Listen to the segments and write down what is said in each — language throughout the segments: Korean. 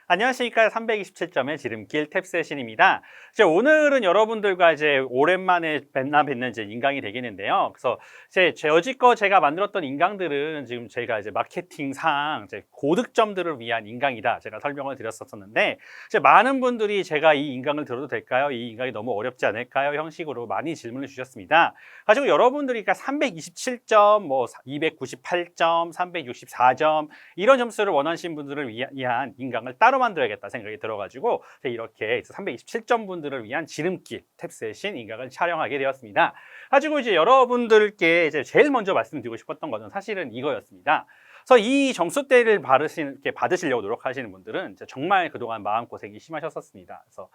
안녕하십니까. 327점의 지름길 탭세신입니다. 오늘은 여러분들과 오랜만에 뵙는 인강이 되겠는데요. 그래서 제 여지껏 제가 만들었던 인강들은 지금 제가 마케팅상 고득점들을 위한 인강이다. 제가 설명을 드렸었는데, 많은 분들이 제가 이 인강을 들어도 될까요? 이 인강이 너무 어렵지 않을까요? 형식으로 많이 질문을 주셨습니다. 가지고 여러분들이 327점, 298점, 364점 이런 점수를 원하시는 분들을 위한 인강을 따로 만들어야겠다 생각이 들어가지고 이렇게 327점 분들을 위한 지름길 탭셋인 인강을 촬영하게 되었습니다. 가지고 여러분들께 제일 먼저 말씀드리고 싶었던 것은 사실은 이거였습니다. 그래서 이 점수대를 받으시려고 노력하시는 분들은 정말 그동안 마음고생이 심하셨었습니다. 그래서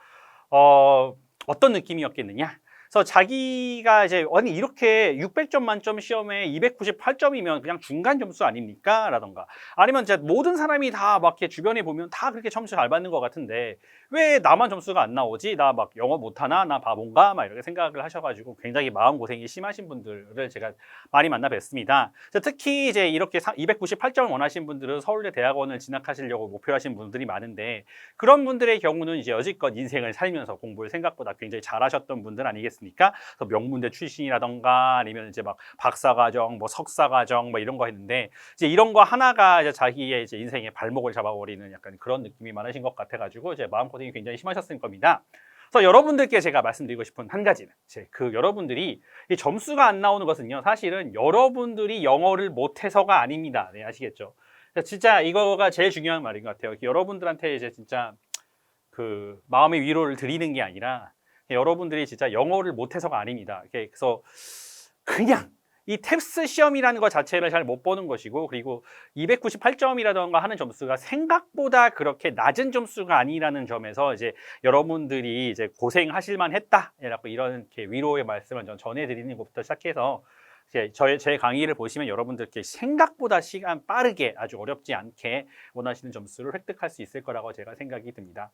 어떤 느낌이었겠느냐? 그래서 자기가 아니 이렇게 600점 만점 시험에 298점이면 그냥 중간 점수 아닙니까? 라던가 아니면 모든 사람이 다 막 이렇게 주변에 보면 다 그렇게 점수 잘 받는 것 같은데 왜 나만 점수가 안 나오지? 나 막 영어 못하나? 나 바본가? 막 이렇게 생각을 하셔가지고 굉장히 마음고생이 심하신 분들을 제가 많이 만나 뵀습니다. 특히 이렇게 298점을 원하시는 분들은 서울대 대학원을 진학하시려고 목표하신 분들이 많은데 그런 분들의 경우는 여지껏 인생을 살면서 공부를 생각보다 굉장히 잘하셨던 분들 아니겠습니까? 그래서 명문대 출신이라던가 아니면 막 박사과정, 석사과정 이런 거 했는데 이런 거 하나가 자기의 인생의 발목을 잡아버리는 약간 그런 느낌이 많으신 것 같아가지고 마음고생이 굉장히 심하셨을 겁니다. 그래서 여러분들께 제가 말씀드리고 싶은 한 가지는 여러분들이 이 점수가 안 나오는 것은요 사실은 여러분들이 영어를 못해서가 아닙니다. 네, 아시겠죠? 진짜 이거가 제일 중요한 말인 것 같아요. 여러분들한테 진짜 그 마음의 위로를 드리는 게 아니라 여러분들이 진짜 영어를 못해서가 아닙니다. 그래서 그냥 이 탭스 시험이라는 것 자체를 잘 못 보는 것이고 그리고 298점이라던가 하는 점수가 생각보다 그렇게 낮은 점수가 아니라는 점에서 여러분들이 고생하실 만했다 이렇게 위로의 말씀을 전해드리는 것부터 시작해서 제 강의를 보시면 여러분들께 생각보다 시간 빠르게 아주 어렵지 않게 원하시는 점수를 획득할 수 있을 거라고 제가 생각이 듭니다.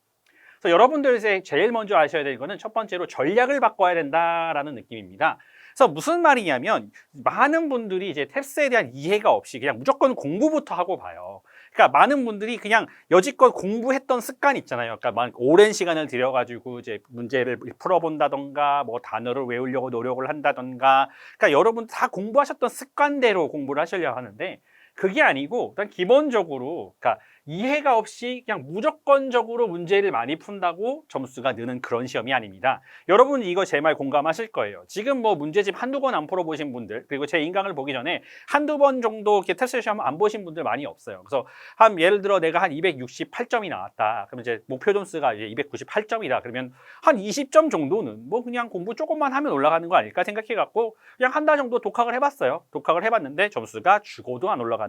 그래서 여러분들이 제일 먼저 아셔야 될 거는 첫 번째로 전략을 바꿔야 된다라는 느낌입니다. 그래서 무슨 말이냐면 많은 분들이 탭스에 대한 이해가 없이 그냥 무조건 공부부터 하고 봐요. 그러니까 많은 분들이 그냥 여지껏 공부했던 습관 있잖아요. 그러니까 오랜 시간을 들여가지고 문제를 풀어본다던가 단어를 외우려고 노력을 한다던가 그러니까 여러분 다 공부하셨던 습관대로 공부를 하시려고 하는데 그게 아니고 일단 기본적으로 그러니까 이해가 없이 그냥 무조건적으로 문제를 많이 푼다고 점수가 느는 그런 시험이 아닙니다. 여러분 이거 제 말 공감하실 거예요. 지금 문제집 한두 번 안 풀어보신 분들 그리고 제 인강을 보기 전에 한두 번 정도 이렇게 테스트 시험 안 보신 분들 많이 없어요. 그래서 예를 들어 내가 한 268점이 나왔다. 그러면 목표 점수가 298점이다. 그러면 한 20점 정도는 그냥 공부 조금만 하면 올라가는 거 아닐까 생각해갖고 그냥 한 달 정도 독학을 해봤어요. 독학을 해봤는데 점수가 죽어도 안 올라가는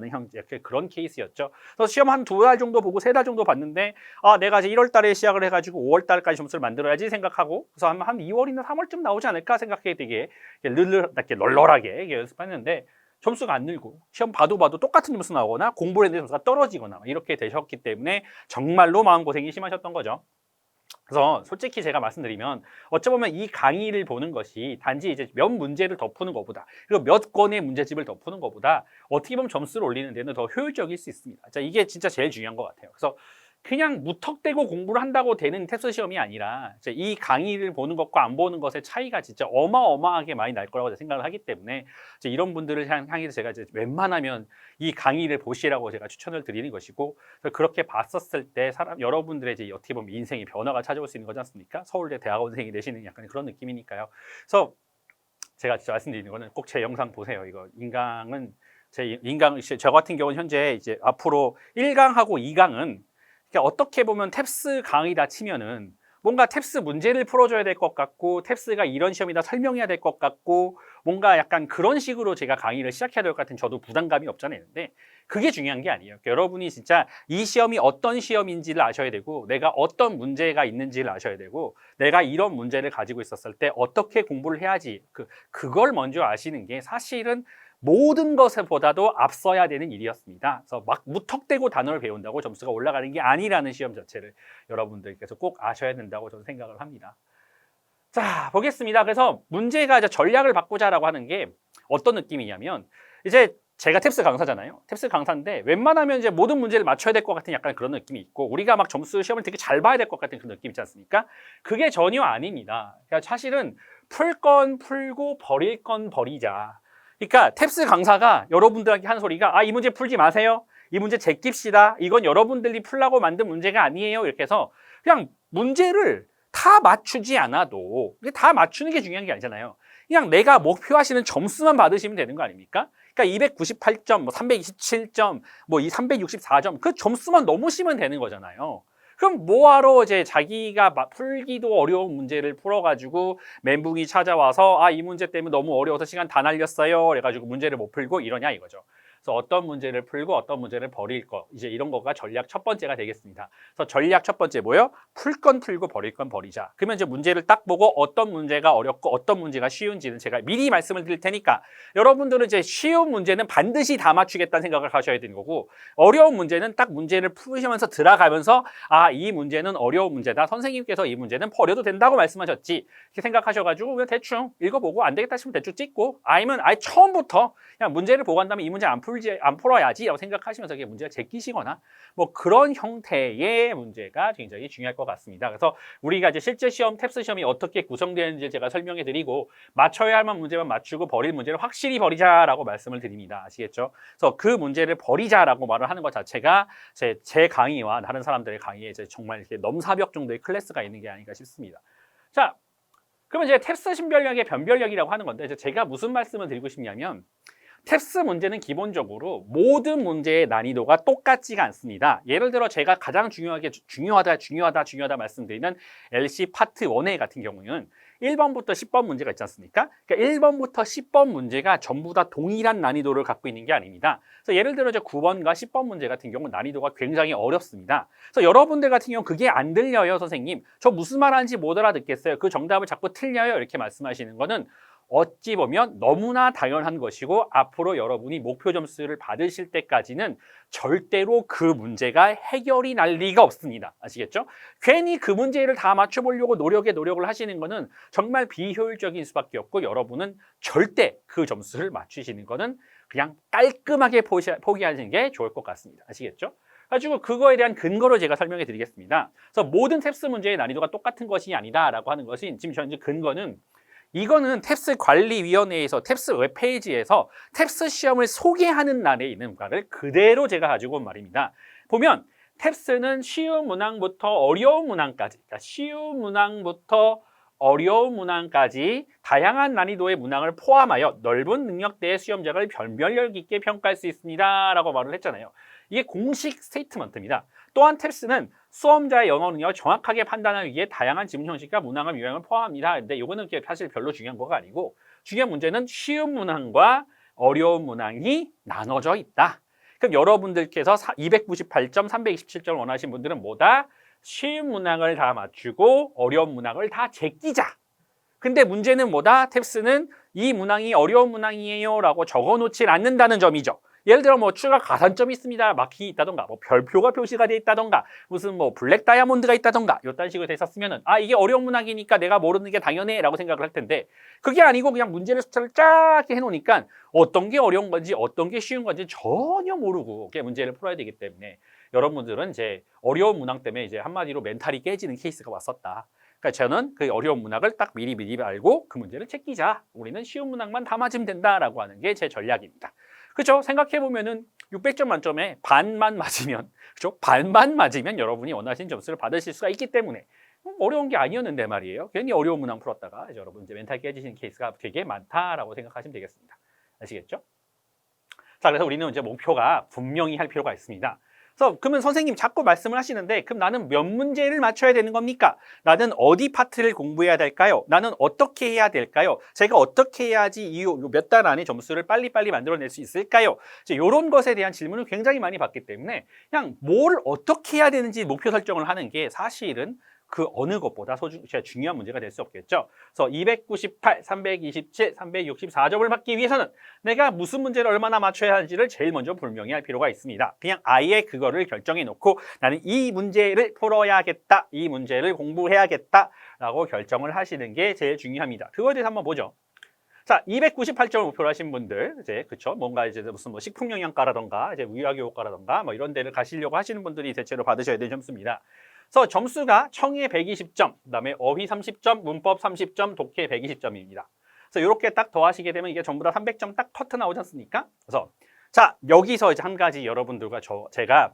그런 케이스였죠. 그래서 시험 한 2달 정도 보고 3달 정도 봤는데 내가 1월 달에 시작을 해가지고 5월 달까지 점수를 만들어야지 생각하고 그래서 한 2월이나 3월쯤 나오지 않을까 생각해 되게 널널하게 연습했는데 점수가 안 늘고 시험 봐도 똑같은 점수 나오거나 공부를 했는데 점수가 떨어지거나 이렇게 되셨기 때문에 정말로 마음고생이 심하셨던 거죠. 그래서 솔직히 제가 말씀드리면 어쩌면 이 강의를 보는 것이 단지 몇 문제를 더 푸는 것보다 그리고 몇 권의 문제집을 더 푸는 것보다 어떻게 보면 점수를 올리는 데는 더 효율적일 수 있습니다. 이게 진짜 제일 중요한 것 같아요. 그래서 그냥 무턱대고 공부를 한다고 되는 탭스 시험이 아니라 이 강의를 보는 것과 안 보는 것의 차이가 진짜 어마어마하게 많이 날 거라고 생각을 하기 때문에 이런 분들을 향해서 제가 웬만하면 이 강의를 보시라고 제가 추천을 드리는 것이고 그렇게 봤었을 때 여러분들의 어떻게 보면 인생의 변화가 찾아올 수 있는 거지 않습니까? 서울대 대학원생이 되시는 약간 그런 느낌이니까요. 그래서 제가 진짜 말씀드리는 거는 꼭 제 영상 보세요. 이거 인강은 저 같은 경우는 현재 앞으로 1강하고 2강은 어떻게 보면 탭스 강의다 치면은 뭔가 탭스 문제를 풀어줘야 될 것 같고 탭스가 이런 시험이다 설명해야 될 것 같고 뭔가 약간 그런 식으로 제가 강의를 시작해야 될 것 같은 저도 부담감이 없잖아요. 근데 그게 중요한 게 아니에요. 여러분이 진짜 이 시험이 어떤 시험인지를 아셔야 되고 내가 어떤 문제가 있는지를 아셔야 되고 내가 이런 문제를 가지고 있었을 때 어떻게 공부를 해야지 그걸 먼저 아시는 게 사실은 모든 것보다도 앞서야 되는 일이었습니다. 그래서 막 무턱대고 단어를 배운다고 점수가 올라가는 게 아니라는 시험 자체를 여러분들께서 꼭 아셔야 된다고 저는 생각을 합니다. 자, 보겠습니다. 그래서 문제가 전략을 바꾸자라고 하는 게 어떤 느낌이냐면 제가 탭스 강사잖아요. 탭스 강사인데 웬만하면 이제 모든 문제를 맞춰야 될 것 같은 약간 그런 느낌이 있고 우리가 막 점수 시험을 되게 잘 봐야 될 것 같은 그런 느낌 있지 않습니까? 그게 전혀 아닙니다. 그러니까 사실은 풀 건 풀고 버릴 건 버리자. 그러니까 탭스 강사가 여러분들한테 하는 소리가 이 문제 풀지 마세요. 이 문제 제낍시다. 이건 여러분들이 풀라고 만든 문제가 아니에요. 이렇게 해서 그냥 문제를 다 맞추지 않아도 다 맞추는 게 중요한 게 아니잖아요. 그냥 내가 목표하시는 점수만 받으시면 되는 거 아닙니까? 그러니까 298점, 뭐 327점, 뭐 이 364점 그 점수만 넘으시면 되는 거잖아요. 그럼 뭐하러 이제 자기가 풀기도 어려운 문제를 풀어가지고 멘붕이 찾아와서 이 문제 때문에 너무 어려워서 시간 다 날렸어요. 그래가지고 문제를 못 풀고 이러냐 이거죠. 그래서 어떤 문제를 풀고 어떤 문제를 버릴 거 이제 이런 거가 전략 첫 번째가 되겠습니다. 그래서 전략 첫 번째 뭐예요? 풀 건 풀고 버릴 건 버리자. 그러면 이제 문제를 딱 보고 어떤 문제가 어렵고 어떤 문제가 쉬운지는 제가 미리 말씀을 드릴 테니까 여러분들은 이제 쉬운 문제는 반드시 다 맞추겠다는 생각을 하셔야 되는 거고 어려운 문제는 딱 문제를 풀으시면서 들어가면서 이 문제는 어려운 문제다. 선생님께서 이 문제는 버려도 된다고 말씀하셨지. 이렇게 생각하셔가지고 그냥 대충 읽어보고 안 되겠다 싶으면 대충 찍고 아니면 아예 처음부터 그냥 문제를 보고 한 다음에 이 문제 안 풀어야지라고 생각하시면서 이게 문제를 제끼시거나 뭐 그런 형태의 문제가 굉장히 중요할 것 같습니다. 그래서 우리가 이제 실제 시험, 탭스 시험이 어떻게 구성되는지 제가 설명해 드리고 맞춰야 할 만한 문제만 맞추고 버릴 문제를 확실히 버리자라고 말씀을 드립니다. 아시겠죠? 그래서 그 문제를 버리자라고 말을 하는 것 자체가 제 강의와 다른 사람들의 강의에 이제 정말 이렇게 넘사벽 정도의 클래스가 있는 게 아닌가 싶습니다. 자, 그러면 이제 탭스 신별력의 변별력이라고 하는 건데 이제 제가 무슨 말씀을 드리고 싶냐면 탭스 문제는 기본적으로 모든 문제의 난이도가 똑같지가 않습니다. 예를 들어 제가 가장 중요하다 말씀드리는 LC 파트 1A 같은 경우는 1번부터 10번 문제가 있지 않습니까? 그러니까 1번부터 10번 문제가 전부 다 동일한 난이도를 갖고 있는 게 아닙니다. 그래서 예를 들어 9번과 10번 문제 같은 경우는 난이도가 굉장히 어렵습니다. 그래서 여러분들 같은 경우 그게 안 들려요, 선생님. 저 무슨 말 하는지 못 알아듣겠어요. 그 정답을 자꾸 틀려요. 이렇게 말씀하시는 거는 어찌 보면 너무나 당연한 것이고 앞으로 여러분이 목표 점수를 받으실 때까지는 절대로 그 문제가 해결이 날 리가 없습니다. 아시겠죠? 괜히 그 문제를 다 맞춰보려고 노력을 하시는 거는 정말 비효율적인 수밖에 없고 여러분은 절대 그 점수를 맞추시는 거는 그냥 깔끔하게 포기하시는 게 좋을 것 같습니다. 아시겠죠? 가지고 그거에 대한 근거로 제가 설명해 드리겠습니다. 그래서 모든 탭스 문제의 난이도가 똑같은 것이 아니다라고 하는 것이 지금 현재 근거는 이거는 탭스 관리위원회에서 탭스 웹페이지에서 탭스 시험을 소개하는 날에 있는 문과를 그대로 제가 가지고 온 말입니다. 보면 탭스는 쉬운 문항부터 어려운 문항까지 그러니까 쉬운 문항부터 어려운 문항까지 다양한 난이도의 문항을 포함하여 넓은 능력대의 수험자를 변별력 있게 평가할 수 있습니다 라고 말을 했잖아요. 이게 공식 스테이트먼트입니다. 또한 탭스는 수험자의 영어 능력을 정확하게 판단하기 위해 다양한 지문 형식과 문항의 유형을 포함합니다. 근데 이거는 사실 별로 중요한 거가 아니고 중요한 문제는 쉬운 문항과 어려운 문항이 나눠져 있다. 그럼 여러분들께서 298점, 327점을 원하시는 분들은 뭐다? 쉬운 문항을 다 맞추고 어려운 문항을 다 제끼자. 근데 문제는 뭐다? 탭스는 이 문항이 어려운 문항이에요 라고 적어놓지 않는다는 점이죠. 예를 들어 뭐 추가 가산점이 있습니다. 마킹이 있다던가 뭐 별표가 표시가 돼 있다던가 무슨 뭐 블랙 다이아몬드가 있다던가 이런 식으로 돼 있었으면은 이게 어려운 문항이니까 내가 모르는 게 당연해 라고 생각을 할 텐데 그게 아니고 그냥 문제를 숫자를 쫙 해놓으니까 어떤 게 어려운 건지 어떤 게 쉬운 건지 전혀 모르고 문제를 풀어야 되기 때문에 여러분들은 이제 어려운 문항 때문에 이제 한마디로 멘탈이 깨지는 케이스가 왔었다. 그러니까 저는 그 어려운 문항을 딱 미리 알고 그 문제를 제끼자. 우리는 쉬운 문항만 다 맞으면 된다라고 하는 게 제 전략입니다. 그렇죠? 생각해 보면은 600점 만점에 반만 맞으면, 그렇죠? 반만 맞으면 여러분이 원하시는 점수를 받으실 수가 있기 때문에 어려운 게 아니었는데 말이에요. 괜히 어려운 문항 풀었다가 이제 여러분 이제 멘탈 깨지시는 케이스가 되게 많다라고 생각하시면 되겠습니다. 아시겠죠? 자, 그래서 우리는 이제 목표가 분명히 할 필요가 있습니다. 그래서 그러면 선생님 자꾸 말씀을 하시는데 그럼 나는 몇 문제를 맞춰야 되는 겁니까? 나는 어디 파트를 공부해야 될까요? 나는 어떻게 해야 될까요? 제가 어떻게 해야지 이 몇 달 안에 점수를 빨리빨리 만들어낼 수 있을까요? 이런 것에 대한 질문을 굉장히 많이 받기 때문에 그냥 뭘 어떻게 해야 되는지 목표 설정을 하는 게 사실은 그 어느 것보다 중요한 문제가 될 수 없겠죠. 그래서 298, 327, 364점을 받기 위해서는 내가 무슨 문제를 얼마나 맞춰야 하는지를 제일 먼저 분명히 할 필요가 있습니다. 그냥 아예 그거를 결정해 놓고 나는 이 문제를 풀어야겠다, 이 문제를 공부해야겠다라고 결정을 하시는 게 제일 중요합니다. 그거에 대해서 한번 보죠. 자, 298점을 목표로 하신 분들, 이제, 그쵸. 뭔가 이제 무슨 뭐 식품영양과라던가, 이제 의학교육과라던가, 뭐 이런 데를 가시려고 하시는 분들이 대체로 받으셔야 되는 점수입니다. 그래서 점수가 청해 120점, 그 다음에 어휘 30점, 문법 30점, 독해 120점입니다. 그래서 이렇게 딱 더하시게 되면 이게 전부 다 300점 딱 커트 나오지 않습니까? 그래서, 자, 여기서 이제 한 가지 여러분들과 제가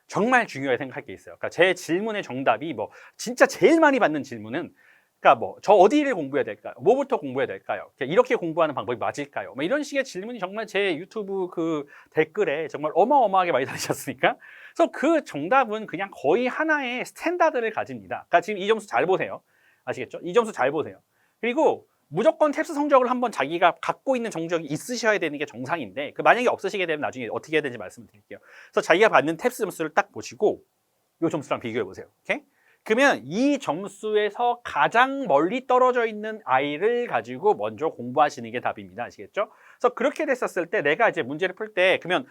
정말 중요하게 생각할 게 있어요. 그러니까 제 질문의 정답이 뭐, 진짜 제일 많이 받는 질문은 그러니까 뭐 저 어디를 공부해야 될까요? 뭐부터 공부해야 될까요? 이렇게 공부하는 방법이 맞을까요? 뭐 이런 식의 질문이 정말 제 유튜브 그 댓글에 정말 어마어마하게 많이 달리셨으니까 그래서 그 정답은 그냥 거의 하나의 스탠다드를 가집니다. 그러니까 지금 이 점수 잘 보세요. 아시겠죠? 이 점수 잘 보세요. 그리고 무조건 탭스 성적을 한번 자기가 갖고 있는 정적이 있으셔야 되는 게 정상인데 그 만약에 없으시게 되면 나중에 어떻게 해야 되는지 말씀을 드릴게요. 그래서 자기가 받는 탭스 점수를 딱 보시고 이 점수랑 비교해 보세요. 오케이? 그러면 이 점수에서 가장 멀리 떨어져 있는 아이를 가지고 먼저 공부하시는 게 답입니다. 아시겠죠? 그래서 그렇게 됐었을 때 내가 이제 문제를 풀 때 그러면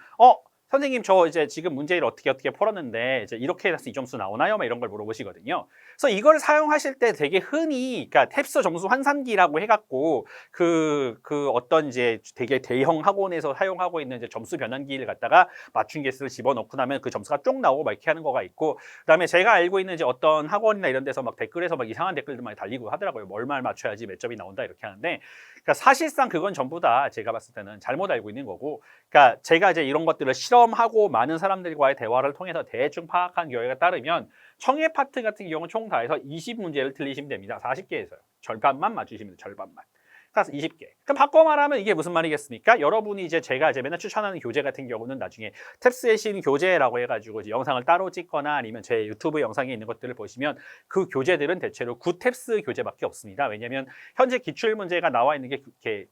선생님 저 이제 지금 문제를 어떻게 풀었는데 이제 이렇게 해서 이 점수 나오나요? 막 이런 걸 물어보시거든요. 그래서 이걸 사용하실 때 되게 흔히 그러니까 탭스 점수 환산기라고 해갖고 그 어떤 이제 되게 대형 학원에서 사용하고 있는 이제 점수 변환기를 갖다가 맞춤 개수를 집어넣고 나면 그 점수가 쭉 나오고 막 이렇게 하는 거가 있고 그다음에 제가 알고 있는 이제 어떤 학원이나 이런 데서 막 댓글에서 막 이상한 댓글들 많이 달리고 하더라고요. 뭐 얼마를 맞춰야지 몇 점이 나온다 이렇게 하는데 그러니까 사실상 그건 전부 다 제가 봤을 때는 잘못 알고 있는 거고 그러니까 제가 이제 이런 것들을 실험하고 많은 사람들과의 대화를 통해서 대충 파악한 결과에 따르면 청해 파트 같은 경우는 총 다 해서 20문제를 틀리시면 됩니다. 40개에서요. 절반만 맞추시면 돼요. 절반만. 그래서 20개. 그럼 바꿔 말하면 이게 무슨 말이겠습니까? 여러분이 이제 제가 이제 맨날 추천하는 교재 같은 경우는 나중에 탭스의 신 교재라고 해가지고 이제 영상을 따로 찍거나 아니면 제 유튜브 영상에 있는 것들을 보시면 그 교재들은 대체로 굿탭스 교재밖에 없습니다. 왜냐하면 현재 기출 문제가 나와 있는 게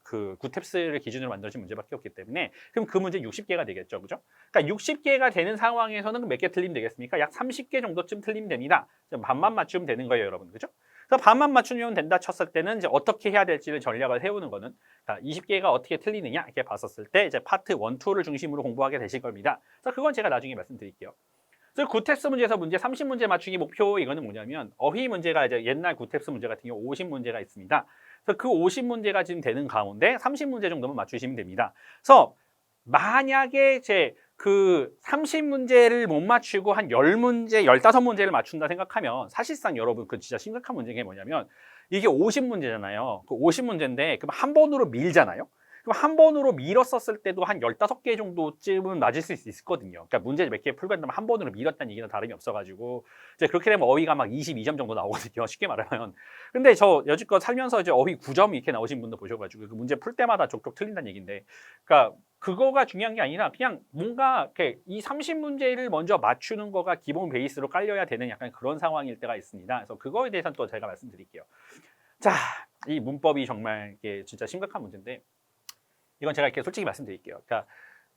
그 굿탭스를 기준으로 만들어진 문제밖에 없기 때문에 그럼 그 문제 60개가 되겠죠, 그죠? 그러니까 60개가 되는 상황에서는 몇 개 틀리면 되겠습니까? 약 30개 정도쯤 틀리면 됩니다. 반만 맞추면 되는 거예요, 여러분, 그죠? 그래서 반만 맞추면 된다 쳤을 때는 이제 어떻게 해야 될지를 전략을 세우는 거는 20개가 어떻게 틀리느냐 이렇게 봤었을 때 이제 파트 1, 2를 중심으로 공부하게 되실 겁니다. 그래서 그건 제가 나중에 말씀드릴게요. 그래서 굿탭스 문제에서 문제 30문제 맞추기 목표 이거는 뭐냐면 어휘 문제가 이제 옛날 굿탭스 문제 같은 경우 50문제가 있습니다. 그래서 그 50문제가 지금 되는 가운데 30문제 정도만 맞추시면 됩니다. 그래서 만약에 제 그 30문제를 못 맞추고 한 10문제, 15문제를 맞춘다 생각하면 사실상 여러분 그 진짜 심각한 문제인 게 뭐냐면 이게 50문제잖아요. 그 50문제인데 그럼 한 번으로 밀잖아요. 그럼 한 번으로 밀었었을 때도 한 15개 정도쯤은 맞을 수 있거든요. 그러니까 문제 몇 개 풀고 한다면 한 번으로 밀었다는 얘기는 다름이 없어가지고 이제 그렇게 되면 어휘가 막 22점 정도 나오거든요. 쉽게 말하면. 근데 저 여지껏 살면서 이제 어휘 9점 이렇게 나오신 분도 보셔가지고 그 문제 풀 때마다 족족 틀린다는 얘기인데 그러니까 그거가 중요한 게 아니라 그냥 뭔가 이렇게 이 30문제를 먼저 맞추는 거가 기본 베이스로 깔려야 되는 약간 그런 상황일 때가 있습니다. 그래서 그거에 대해서는 또 제가 말씀드릴게요. 자, 이 문법이 정말 이게 진짜 심각한 문제인데 이건 제가 이렇게 솔직히 말씀드릴게요. 그러니까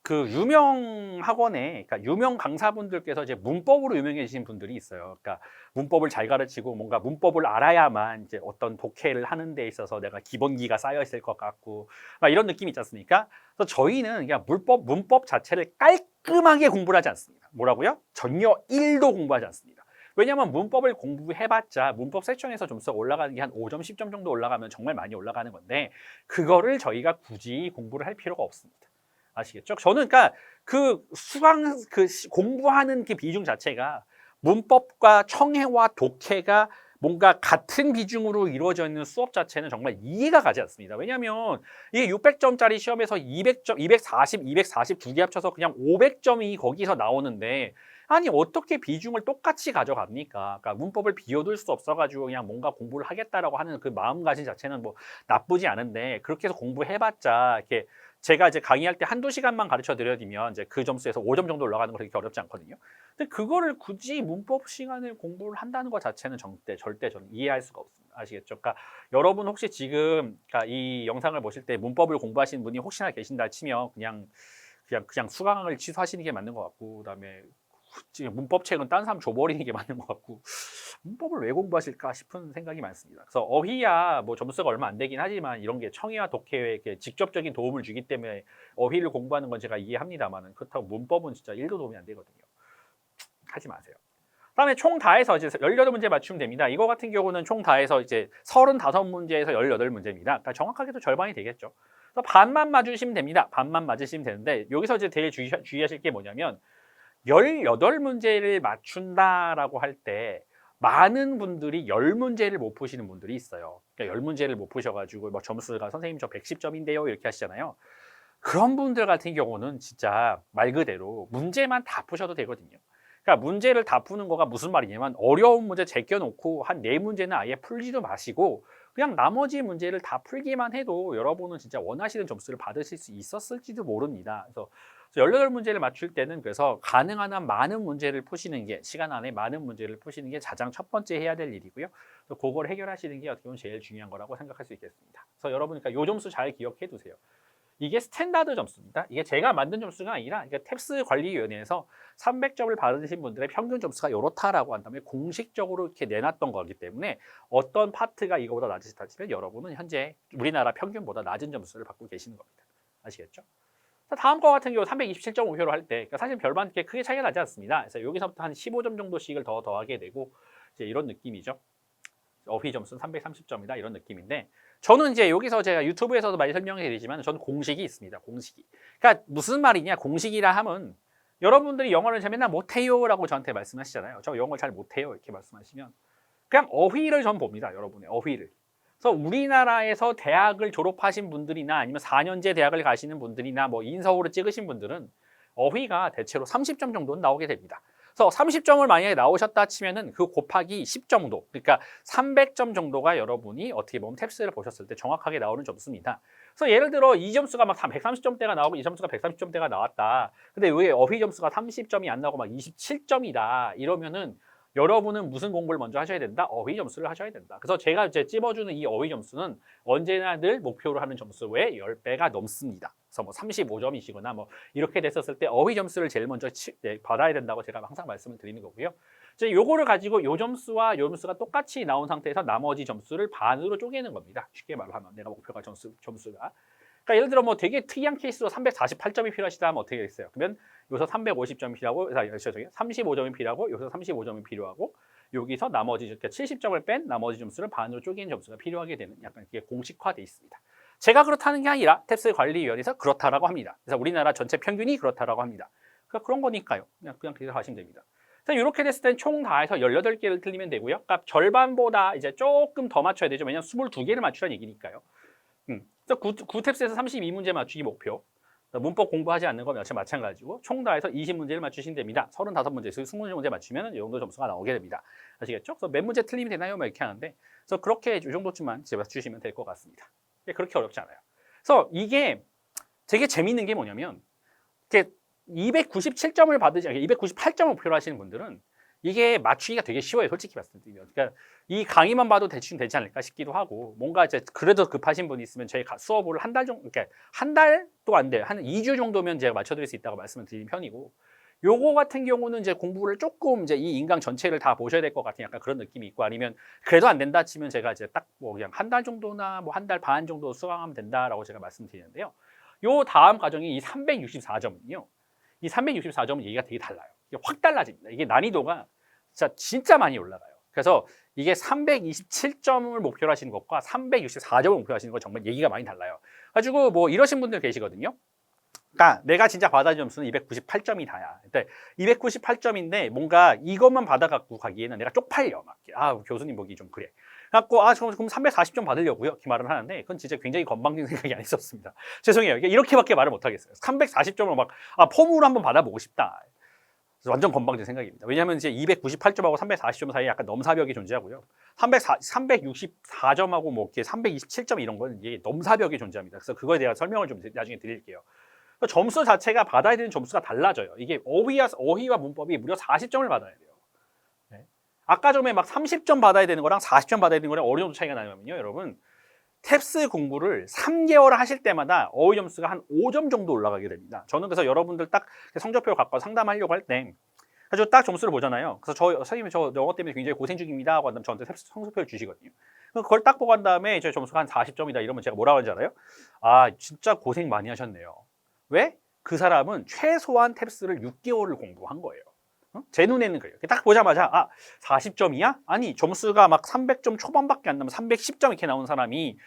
그 유명 학원에, 그러니까 유명 강사분들께서 이제 문법으로 유명해지신 분들이 있어요. 그러니까 문법을 잘 가르치고 뭔가 문법을 알아야만 이제 어떤 독해를 하는 데 있어서 내가 기본기가 쌓여 있을 것 같고 막 이런 느낌이 있지 않습니까? 그래서 저희는 그냥 문법 자체를 깔끔하게 공부를 하지 않습니다. 뭐라고요? 전혀 1도 공부하지 않습니다. 왜냐하면 문법을 공부해봤자 문법 세션에서 점수가 올라가는 게 한 5점, 10점 정도 올라가면 정말 많이 올라가는 건데 그거를 저희가 굳이 공부를 할 필요가 없습니다. 아시겠죠? 저는 그러니까 그 수강 그 공부하는 그 비중 자체가 문법과 청해와 독해가 뭔가 같은 비중으로 이루어져 있는 수업 자체는 정말 이해가 가지 않습니다. 왜냐하면 이게 600점짜리 시험에서 200점, 240, 240 두 개 합쳐서 그냥 500점이 거기서 나오는데 아니 어떻게 비중을 똑같이 가져갑니까? 그러니까 문법을 비워둘 수 없어가지고 그냥 뭔가 공부를 하겠다라고 하는 그 마음가짐 자체는 뭐 나쁘지 않은데 그렇게 해서 공부해봤자 이렇게 제가 이제 강의할 때 한두 시간만 가르쳐 드려드리면 이제 그 점수에서 5점 정도 올라가는 거 그렇게 어렵지 않거든요. 근데 그거를 굳이 문법 시간을 공부를 한다는 것 자체는 절대 저는 이해할 수가 없습니다. 아시겠죠? 그러니까 여러분 혹시 지금 그러니까 이 영상을 보실 때 문법을 공부하시는 분이 혹시나 계신다 치면 그냥 수강을 취소하시는 게 맞는 것 같고 그다음에 지금 문법책은 딴 사람 줘버리는 게 맞는 것 같고 문법을 왜 공부하실까 싶은 생각이 많습니다. 그래서 어휘야 뭐 점수가 얼마 안 되긴 하지만 이런 게 청해와 독해에 직접적인 도움을 주기 때문에 어휘를 공부하는 건 제가 이해합니다만 그렇다고 문법은 진짜 1도 도움이 안 되거든요. 하지 마세요. 그다음에 총 다 해서 이제 18문제 맞추면 됩니다. 이거 같은 경우는 총 다 해서 이제 35문제에서 18문제입니다. 그러니까 정확하게도 절반이 되겠죠. 그래서 반만 맞으시면 됩니다. 반만 맞으시면 되는데 여기서 이제 되게 주의하실 게 뭐냐면 18문제를 맞춘다라고 할 때 많은 분들이 10문제를 못 푸시는 분들이 있어요. 그러니까 10문제를 못 푸셔가지고 뭐 점수가 선생님 저 110점인데요 이렇게 하시잖아요. 그런 분들 같은 경우는 진짜 말 그대로 문제만 다 푸셔도 되거든요. 그러니까 문제를 다 푸는 거가 무슨 말이냐면 어려운 문제 제껴놓고 한 4문제는 아예 풀지도 마시고 그냥 나머지 문제를 다 풀기만 해도 여러분은 진짜 원하시는 점수를 받으실 수 있었을지도 모릅니다. 그래서 18문제를 맞출 때는 그래서 가능한 한 많은 문제를 푸시는 게 시간 안에 많은 문제를 푸시는 게 가장 첫 번째 해야 될 일이고요. 그래서 그걸 해결하시는 게 어떻게 보면 제일 중요한 거라고 생각할 수 있겠습니다. 그래서 여러분 그러니까 요 점수 잘 기억해 두세요. 이게 스탠다드 점수입니다. 이게 제가 만든 점수가 아니라 그러니까 탭스 관리위원회에서 300점을 받으신 분들의 평균 점수가 이렇다라고 한 다음에 공식적으로 이렇게 내놨던 거기 때문에 어떤 파트가 이거보다 낮으시다 치면 여러분은 현재 우리나라 평균보다 낮은 점수를 받고 계시는 겁니다. 아시겠죠? 다음 거 같은 경우 327.5표로 할 때 그러니까 사실 별반 이렇게 크게 차이가 나지 않습니다. 그래서 여기서부터 한 15점 정도씩을 더 더하게 되고 이제 이런 느낌이죠. 어휘 점수는 330점이다 이런 느낌인데 저는 이제 여기서 제가 유튜브에서도 많이 설명해 드리지만 저는 공식이 있습니다. 공식이. 그러니까 무슨 말이냐 공식이라 하면 여러분들이 영어를 잘 맨날 못해요 라고 저한테 말씀하시잖아요. 저 영어 잘 못해요 이렇게 말씀하시면 그냥 어휘를 전 봅니다. 여러분의 어휘를. 그래서 우리나라에서 대학을 졸업하신 분들이나 아니면 4년제 대학을 가시는 분들이나 뭐 인서울을 찍으신 분들은 어휘가 대체로 30점 정도는 나오게 됩니다. 그래서 30점을 만약에 나오셨다 치면은 그 곱하기 10 정도, 그러니까 300점 정도가 여러분이 어떻게 보면 탭스를 보셨을 때 정확하게 나오는 점수입니다. 그래서 예를 들어 이 점수가 막 130점대가 나오고 이 점수가 130점대가 나왔다. 근데 왜 어휘 점수가 30점이 안 나오고 막 27점이다. 이러면은 여러분은 무슨 공부를 먼저 하셔야 된다? 어휘 점수를 하셔야 된다. 그래서 제가 이제 찝어주는 이 어휘 점수는 언제나 늘 목표로 하는 점수의 10배가 넘습니다. 그래서 뭐 35점이시거나 뭐 이렇게 됐었을 때 어휘 점수를 제일 먼저 받아야 된다고 제가 항상 말씀을 드리는 거고요. 이제 요거를 가지고 요 점수와 요 점수가 똑같이 나온 상태에서 나머지 점수를 반으로 쪼개는 겁니다. 쉽게 말하면 내가 목표가 점수가. 그러니까 예를 들어 뭐 되게 특이한 케이스로 348점이 필요하시다 하면 어떻게 되겠어요? 그러면 여기서 350점이 필요하고, 35점이 필요하고, 여기서 35점이 필요하고, 여기서 나머지 이렇게 70점을 뺀 나머지 점수를 반으로 쪼개는 점수가 필요하게 되는 약간 그게 공식화돼 있습니다. 제가 그렇다는 게 아니라 탭스 관리위원회에서 그렇다라고 합니다. 그래서 우리나라 전체 평균이 그렇다라고 합니다. 그러니까 그런 거니까요. 그냥 그렇게 하시면 됩니다. 자, 이렇게 됐을 땐 총 다 해서 18개를 틀리면 되고요. 그러니까 절반보다 이제 조금 더 맞춰야 되죠. 왜냐하면 22개를 맞추라는 얘기니까요. 그래서 9탭스에서 32문제 맞추기 목표. 문법 공부하지 않는 건 마찬가지고 총 다 해서 20문제를 맞추시면 됩니다. 35문제에서 20문제 맞추면 이 정도 점수가 나오게 됩니다. 아시겠죠? 그래서 몇 문제 틀리면 되나요? 막 이렇게 하는데 그래서 그렇게 이 정도쯤만 맞추시면 될 것 같습니다. 그렇게 어렵지 않아요. 그래서 이게 되게 재밌는 게 뭐냐면 이렇게 297점을 받으시, 298점을 목표로 하시는 분들은 이게 맞추기가 되게 쉬워요. 솔직히 말씀드리면. 그러니까 이 강의만 봐도 대충 되지 않을까 싶기도 하고 뭔가 이제 그래도 급하신 분이 있으면 저희 수업을 한 달 정도, 그러니까 한 달도 안 돼요. 한 2주 정도면 제가 맞춰드릴 수 있다고 말씀을 드리는 편이고 요거 같은 경우는 이제 공부를 조금 이제 이 인강 전체를 다 보셔야 될 것 같은 약간 그런 느낌이 있고 아니면 그래도 안 된다 치면 제가 이제 딱 뭐 그냥 한 달 정도나 뭐 한 달 반 정도 수강하면 된다라고 제가 말씀드리는데요. 요 다음 과정이 이 364점은요. 이 364점은 얘기가 되게 달라요. 이게 확 달라집니다. 이게 난이도가 진짜 많이 올라가요. 그래서 이게 327점을 목표로 하시는 것과 364점을 목표로 하시는 건 정말 얘기가 많이 달라요. 가지고 뭐 이러신 분들 계시거든요. 그러니까 내가 진짜 받아야 점수는 298점이 다야. 근데 298점인데 뭔가 이것만 받아갖고 가기에는 내가 쪽팔려. 막. 아, 교수님 보기 좀 그래. 갖고 그럼 340점 받으려고요. 이렇게 말을 하는데 그건 진짜 굉장히 건방진 생각이 아니었습니다. 죄송해요. 이렇게밖에 말을 못 하겠어요. 340점을 막 폼으로 한번 받아보고 싶다. 완전 건방진 생각입니다. 왜냐하면 이제 298점하고 340점 사이에 약간 넘사벽이 존재하고요. 364점하고 뭐 이렇게 327점 이런 건 이게 넘사벽이 존재합니다. 그래서 그거에 대한 설명을 좀 나중에 드릴게요. 점수 자체가 받아야 되는 점수가 달라져요. 이게 어휘와 문법이 무려 40점을 받아야 돼요. 네. 아까 전에 막 30점 받아야 되는 거랑 40점 받아야 되는 거랑 어느 정도 차이가 나냐면요. 여러분 탭스 공부를 3개월 하실 때마다 어휘 점수가 한 5점 정도 올라가게 됩니다. 저는 그래서 여러분들 딱 성적표를 갖고 상담하려고 할 때 가지고 딱 점수를 보잖아요. 그래서 선생님이 저 영어 때문에 굉장히 고생 중입니다 하고 한 다음 저한테 성적표를 주시거든요. 그걸 딱 보고 한 다음에 제 점수가 한 40점이다 이러면 제가 뭐라고 하는지 알아요? 아 진짜 고생 많이 하셨네요. 왜? 그 사람은 최소한 탭스를 6개월을 공부한 거예요. 제 눈에는 그래요. 딱 보자마자 40점이야? 아니 점수가 막 300점 초반밖에 안 나면 310점 이렇게 나온 사람이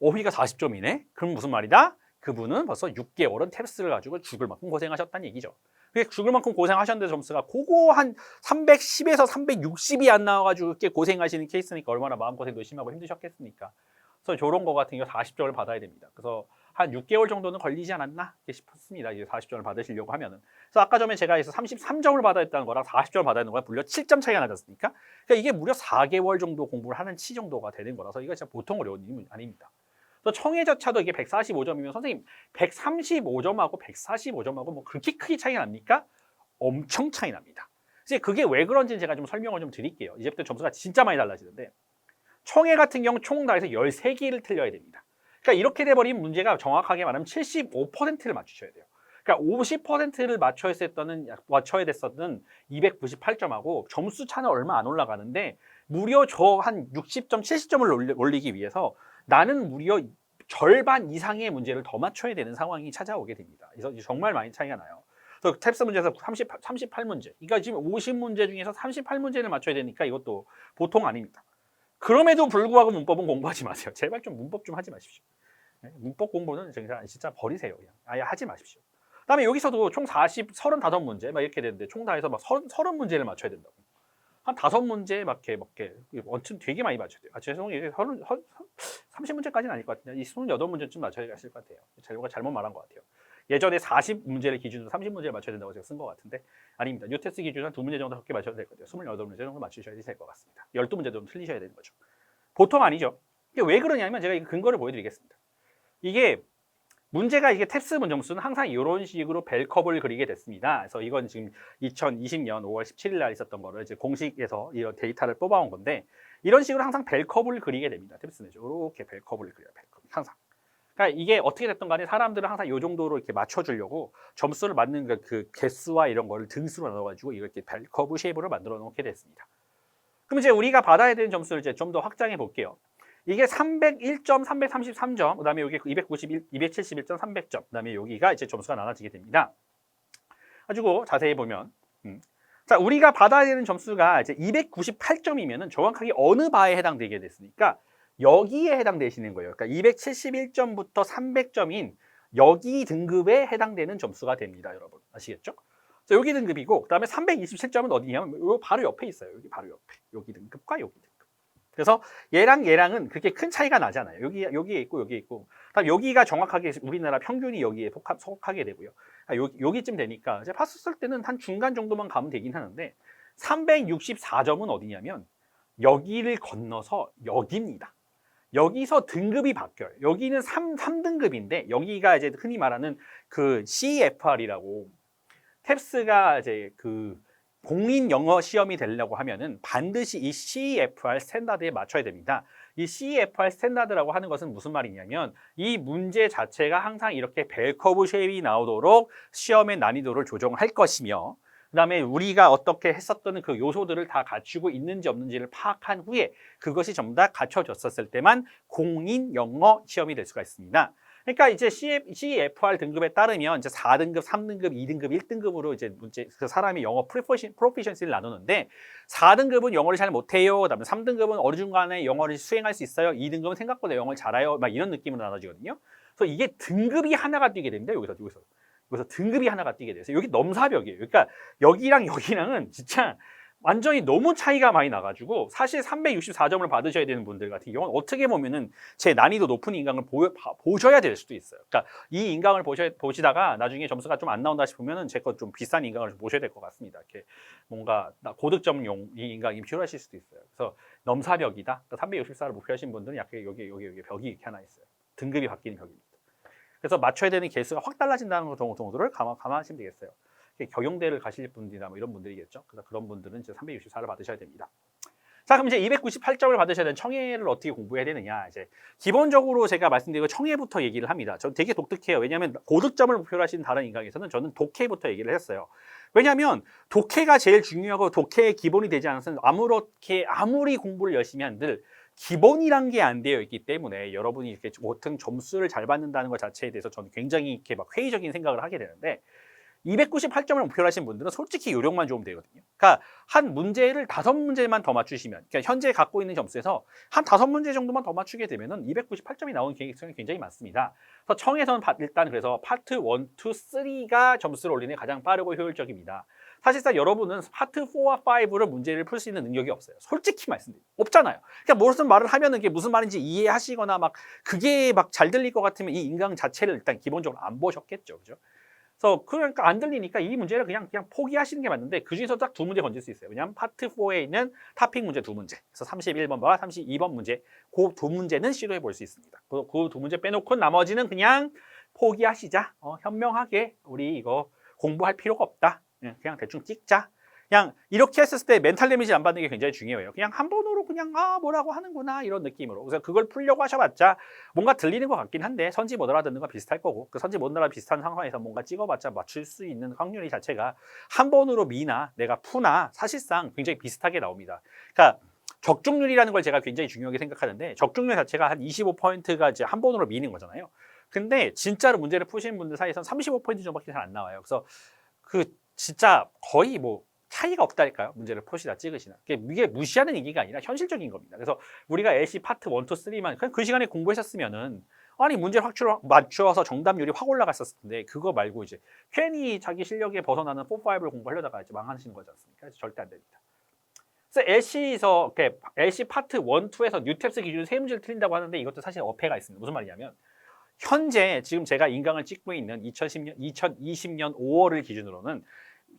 어휘가 40점이네? 그럼 무슨 말이다? 그분은 벌써 6개월은 탭스를 가지고 죽을 만큼 고생하셨다는 얘기죠. 그게 죽을 만큼 고생하셨는데 점수가 그거 한 310에서 360이 안 나와가지고 그렇게 고생하시는 케이스니까 얼마나 마음고생도 심하고 힘드셨겠습니까? 그래서 저런 거 같은 경우 40점을 받아야 됩니다. 그래서 한 6개월 정도는 걸리지 않았나 싶습니다. 이제 40점을 받으시려고 하면은. 그래서 아까 전에 제가 해서 33점을 받아야 했다는 거랑 40점을 받아야 하는 거랑 무려 7점 차이가 나지 않습니까? 그러니까 이게 무려 4개월 정도 공부를 하는 치 정도가 되는 거라서 이거 진짜 보통 어려운 일이 아닙니다. 그래서 청해저차도 이게 145점이면 선생님 135점하고 145점하고 뭐 그렇게 크게 차이가 납니까? 엄청 차이 납니다. 이제 그게 왜 그런지는 제가 좀 설명을 좀 드릴게요. 이제부터 점수가 진짜 많이 달라지는데 청해 같은 경우 총 다 해서 13개를 틀려야 됩니다. 그러니까 이렇게 돼버린 문제가 정확하게 말하면 75%를 맞추셔야 돼요. 그러니까 50%를 맞춰야 됐었던 298점하고 점수 차는 얼마 안 올라가는데 무려 저 한 60점, 70점을 올리기 위해서 나는 무려 절반 이상의 문제를 더 맞춰야 되는 상황이 찾아오게 됩니다. 그래서 정말 많이 차이가 나요. 그래서 탭스 문제에서 38문제. 그러니까 지금 50문제 중에서 38문제를 맞춰야 되니까 이것도 보통 아닙니다. 그럼에도 불구하고 문법은 공부하지 마세요. 제발 좀 문법 좀 하지 마십시오. 문법 공부는 진짜 버리세요. 그냥. 아예 하지 마십시오. 그다음에 여기서도 총 35문제 막 이렇게 되는데 총 다 해서 막 30문제를 맞춰야 된다고. 한 5문제 막 이렇게 원칙 되게 많이 맞춰야 돼요. 죄송해요. 30문제까지는 아닐 것 같은데 이 28문제쯤 맞춰야 하실 것 같아요. 제가 잘못 말한 것 같아요. 예전에 40문제를 기준으로 30문제를 맞춰야 된다고 제가 쓴 것 같은데 아닙니다. 뉴테스 기준은 한 2문제 정도 적게 맞춰도 될 것 같아요. 28문제 정도 맞추셔야 될 것 같습니다. 12문제 좀 틀리셔야 되는 거죠. 보통 아니죠. 이게 왜 그러냐면 제가 이 근거를 보여드리겠습니다. 이게 문제가 이게 탭스 문정수는 항상 이런 식으로 벨컵을 그리게 됐습니다. 그래서 이건 지금 2020년 5월 17일 날 있었던 거를 이제 공식에서 이런 데이터를 뽑아온 건데 이런 식으로 항상 벨컵을 그리게 됩니다. 탭스는 이렇게 벨컵을 그려요. 벨컵 항상. 그러니까 이게 어떻게 됐든 간에 사람들은 항상 이 정도로 이렇게 맞춰주려고 점수를 맞는 그 개수와 이런 거를 등수로 나눠가지고 이렇게 벨커브 쉐입으로 만들어 놓게 됐습니다. 그럼 이제 우리가 받아야 되는 점수를 이제 좀 더 확장해 볼게요. 이게 301점, 333점, 그 다음에 여기 291, 271점, 300점, 그 다음에 여기가 이제 점수가 나눠지게 됩니다. 가지고 자세히 보면, 자, 우리가 받아야 되는 점수가 이제 298점이면은 정확하게 어느 바에 해당되게 됐으니까 여기에 해당되시는 거예요. 그러니까 271점부터 300점인 여기 등급에 해당되는 점수가 됩니다, 여러분. 아시겠죠? 자, 여기 등급이고, 그 다음에 327점은 어디냐면, 요 바로 옆에 있어요. 여기 바로 옆에. 여기 등급과 여기 등급. 그래서 얘랑은 그렇게 큰 차이가 나잖아요. 여기에 있고, 여기에 있고. 그다음 여기가 정확하게 우리나라 평균이 여기에 속하게 되고요. 여기쯤 되니까, 이제 봤을 때는 한 중간 정도만 가면 되긴 하는데, 364점은 어디냐면, 여기를 건너서 여기입니다. 여기서 등급이 바뀌어요. 여기는 3등급인데, 여기가 이제 흔히 말하는 그 CFR이라고, 탭스가 이제 그 공인 영어 시험이 되려고 하면은 반드시 이 CEFR 스탠다드에 맞춰야 됩니다. 이 CEFR 스탠다드라고 하는 것은 무슨 말이냐면 이 문제 자체가 항상 이렇게 벨커브 쉐입이 나오도록 시험의 난이도를 조정할 것이며 그 다음에 우리가 어떻게 했었던 그 요소들을 다 갖추고 있는지 없는지를 파악한 후에 그것이 전부 다 갖춰졌었을 때만 공인 영어 시험이 될 수가 있습니다. 그러니까 이제 CEFR 등급에 따르면 이제 4등급, 3등급, 2등급, 1등급으로 이제 그 사람이 영어 프로피션시를 나누는데 4등급은 영어를 잘 못해요. 그다음에 3등급은 어느 중간에 영어를 수행할 수 있어요. 2등급은 생각보다 영어를 잘해요. 막 이런 느낌으로 나눠지거든요. 그래서 이게 등급이 하나가 뛰게 됩니다. 여기서 등급이 하나가 뛰게 돼서 여기 넘사벽이에요. 그러니까 여기랑은 진짜 완전히 너무 차이가 많이 나가지고 사실 364점을 받으셔야 되는 분들 같은 경우는 어떻게 보면은 제 난이도 높은 인강을 보셔야 될 수도 있어요. 그러니까 이 인강을 보시다가 나중에 점수가 좀 안 나온다 싶으면은 제 거 좀 비싼 인강을 보셔야 될 것 같습니다. 이렇게 뭔가 고득점용 이 인강이 필요하실 수도 있어요. 그래서 넘사벽이다. 364를 목표하신 분들은 약간 여기 벽이 이렇게 하나 있어요. 등급이 바뀌는 벽입니다. 그래서 맞춰야 되는 개수가 확 달라진다는 정도를 감안하시면 되겠어요. 경영대를 가실 분들이나 뭐 이런 분들이겠죠. 그래서 그런 분들은 이제 364를 받으셔야 됩니다. 자, 그럼 이제 298점을 받으셔야 되는 청해를 어떻게 공부해야 되느냐. 이제 기본적으로 제가 말씀드린 청해부터 얘기를 합니다. 저 되게 독특해요. 왜냐하면 고득점을 목표로 하시는 다른 인강에서는 저는 독해부터 얘기를 했어요. 왜냐하면 독해가 제일 중요하고 독해의 기본이 되지 않아서는 아무리 공부를 열심히 한들 기본이란 게 안 되어 있기 때문에 여러분이 이렇게 어떤 점수를 잘 받는다는 것 자체에 대해서 저는 굉장히 이렇게 막 회의적인 생각을 하게 되는데 298점을 목표로 하신 분들은 솔직히 요령만 좋으면 되거든요. 그러니까 한 문제를 5문제만 더 맞추시면, 그러니까 현재 갖고 있는 점수에서 한 5문제 정도만 더 맞추게 되면은 298점이 나오는 가능성이 굉장히 많습니다. 그래서 청에서는 일단 그래서 파트 1, 2, 3가 점수를 올리는 게 가장 빠르고 효율적입니다. 사실상 여러분은 파트 4와 5를 문제를 풀 수 있는 능력이 없어요. 솔직히 말씀드려요. 없잖아요. 그러니까 무슨 말을 하면은 그게 무슨 말인지 이해하시거나 막 그게 막 잘 들릴 것 같으면 이 인강 자체를 일단 기본적으로 안 보셨겠죠. 그죠? 그래서 그러니까 안 들리니까 이 문제를 그냥 포기하시는 게 맞는데 그 중에서 딱 2문제 건질 수 있어요. 왜냐하면 파트 4에 있는 토픽 문제 2문제. 그래서 31번과 32번 문제. 그 2문제는 시도해 볼 수 있습니다. 그 2문제 빼놓고 나머지는 그냥 포기하시자. 현명하게 우리 이거 공부할 필요가 없다. 그냥 대충 찍자. 그냥 이렇게 했을 때 멘탈 데미지 안 받는 게 굉장히 중요해요. 그냥 한 번으로 그냥 뭐라고 하는구나 이런 느낌으로. 그래서 그걸 풀려고 하셔봤자 뭔가 들리는 것 같긴 한데 선지 못 알아듣는 거 비슷할 거고 그 선지 못 알아 비슷한 상황에서 뭔가 찍어봤자 맞출 수 있는 확률이 자체가 한 번으로 미나 내가 푸나 사실상 굉장히 비슷하게 나옵니다. 그러니까 적중률이라는 걸 제가 굉장히 중요하게 생각하는데 적중률 자체가 한 25%가 이제 한 번으로 미는 거잖아요. 근데 진짜로 문제를 푸시는 분들 사이에서는 35% 정도밖에 잘 안 나와요. 그래서 그 진짜 거의 뭐 차이가 없다니까요. 문제를 푸시다 찍으시나. 이게 무시하는 얘기가 아니라 현실적인 겁니다. 그래서 우리가 LC 파트 1, 2, 3만 그냥 그 시간에 공부하셨으면은 아니 문제를 확 맞추어서 정답률이 확 올라갔었을 텐데 그거 말고 이제 괜히 자기 실력에 벗어나는 4, 5를 공부하려다가 이제 망하시는 거지 않습니까? 그래서 절대 안 됩니다. 그래서 LC 파트 1, 2에서 뉴탭스 기준 3문제를 틀린다고 하는데 이것도 사실 어폐가 있습니다. 무슨 말이냐면 현재 지금 제가 인강을 찍고 있는 2020년 5월을 기준으로는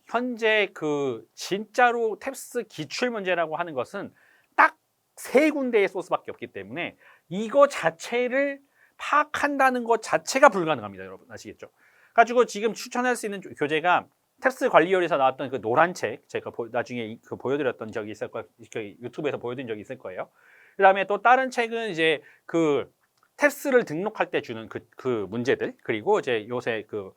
현재 그 진짜로 탭스 기출 문제라고 하는 것은 딱 3군데의 소스밖에 없기 때문에 이거 자체를 파악한다는 것 자체가 불가능합니다. 여러분 아시겠죠? 가지고 지금 추천할 수 있는 교재가 탭스 관리열에서 나왔던 그 노란 책 제가 나중에 보여드렸던 적이 있을 거예요. 유튜브에서 보여드린 적이 있을 거예요. 그 다음에 또 다른 책은 이제 그 탭스를 등록할 때 주는 그 문제들 그리고 이제 요새 그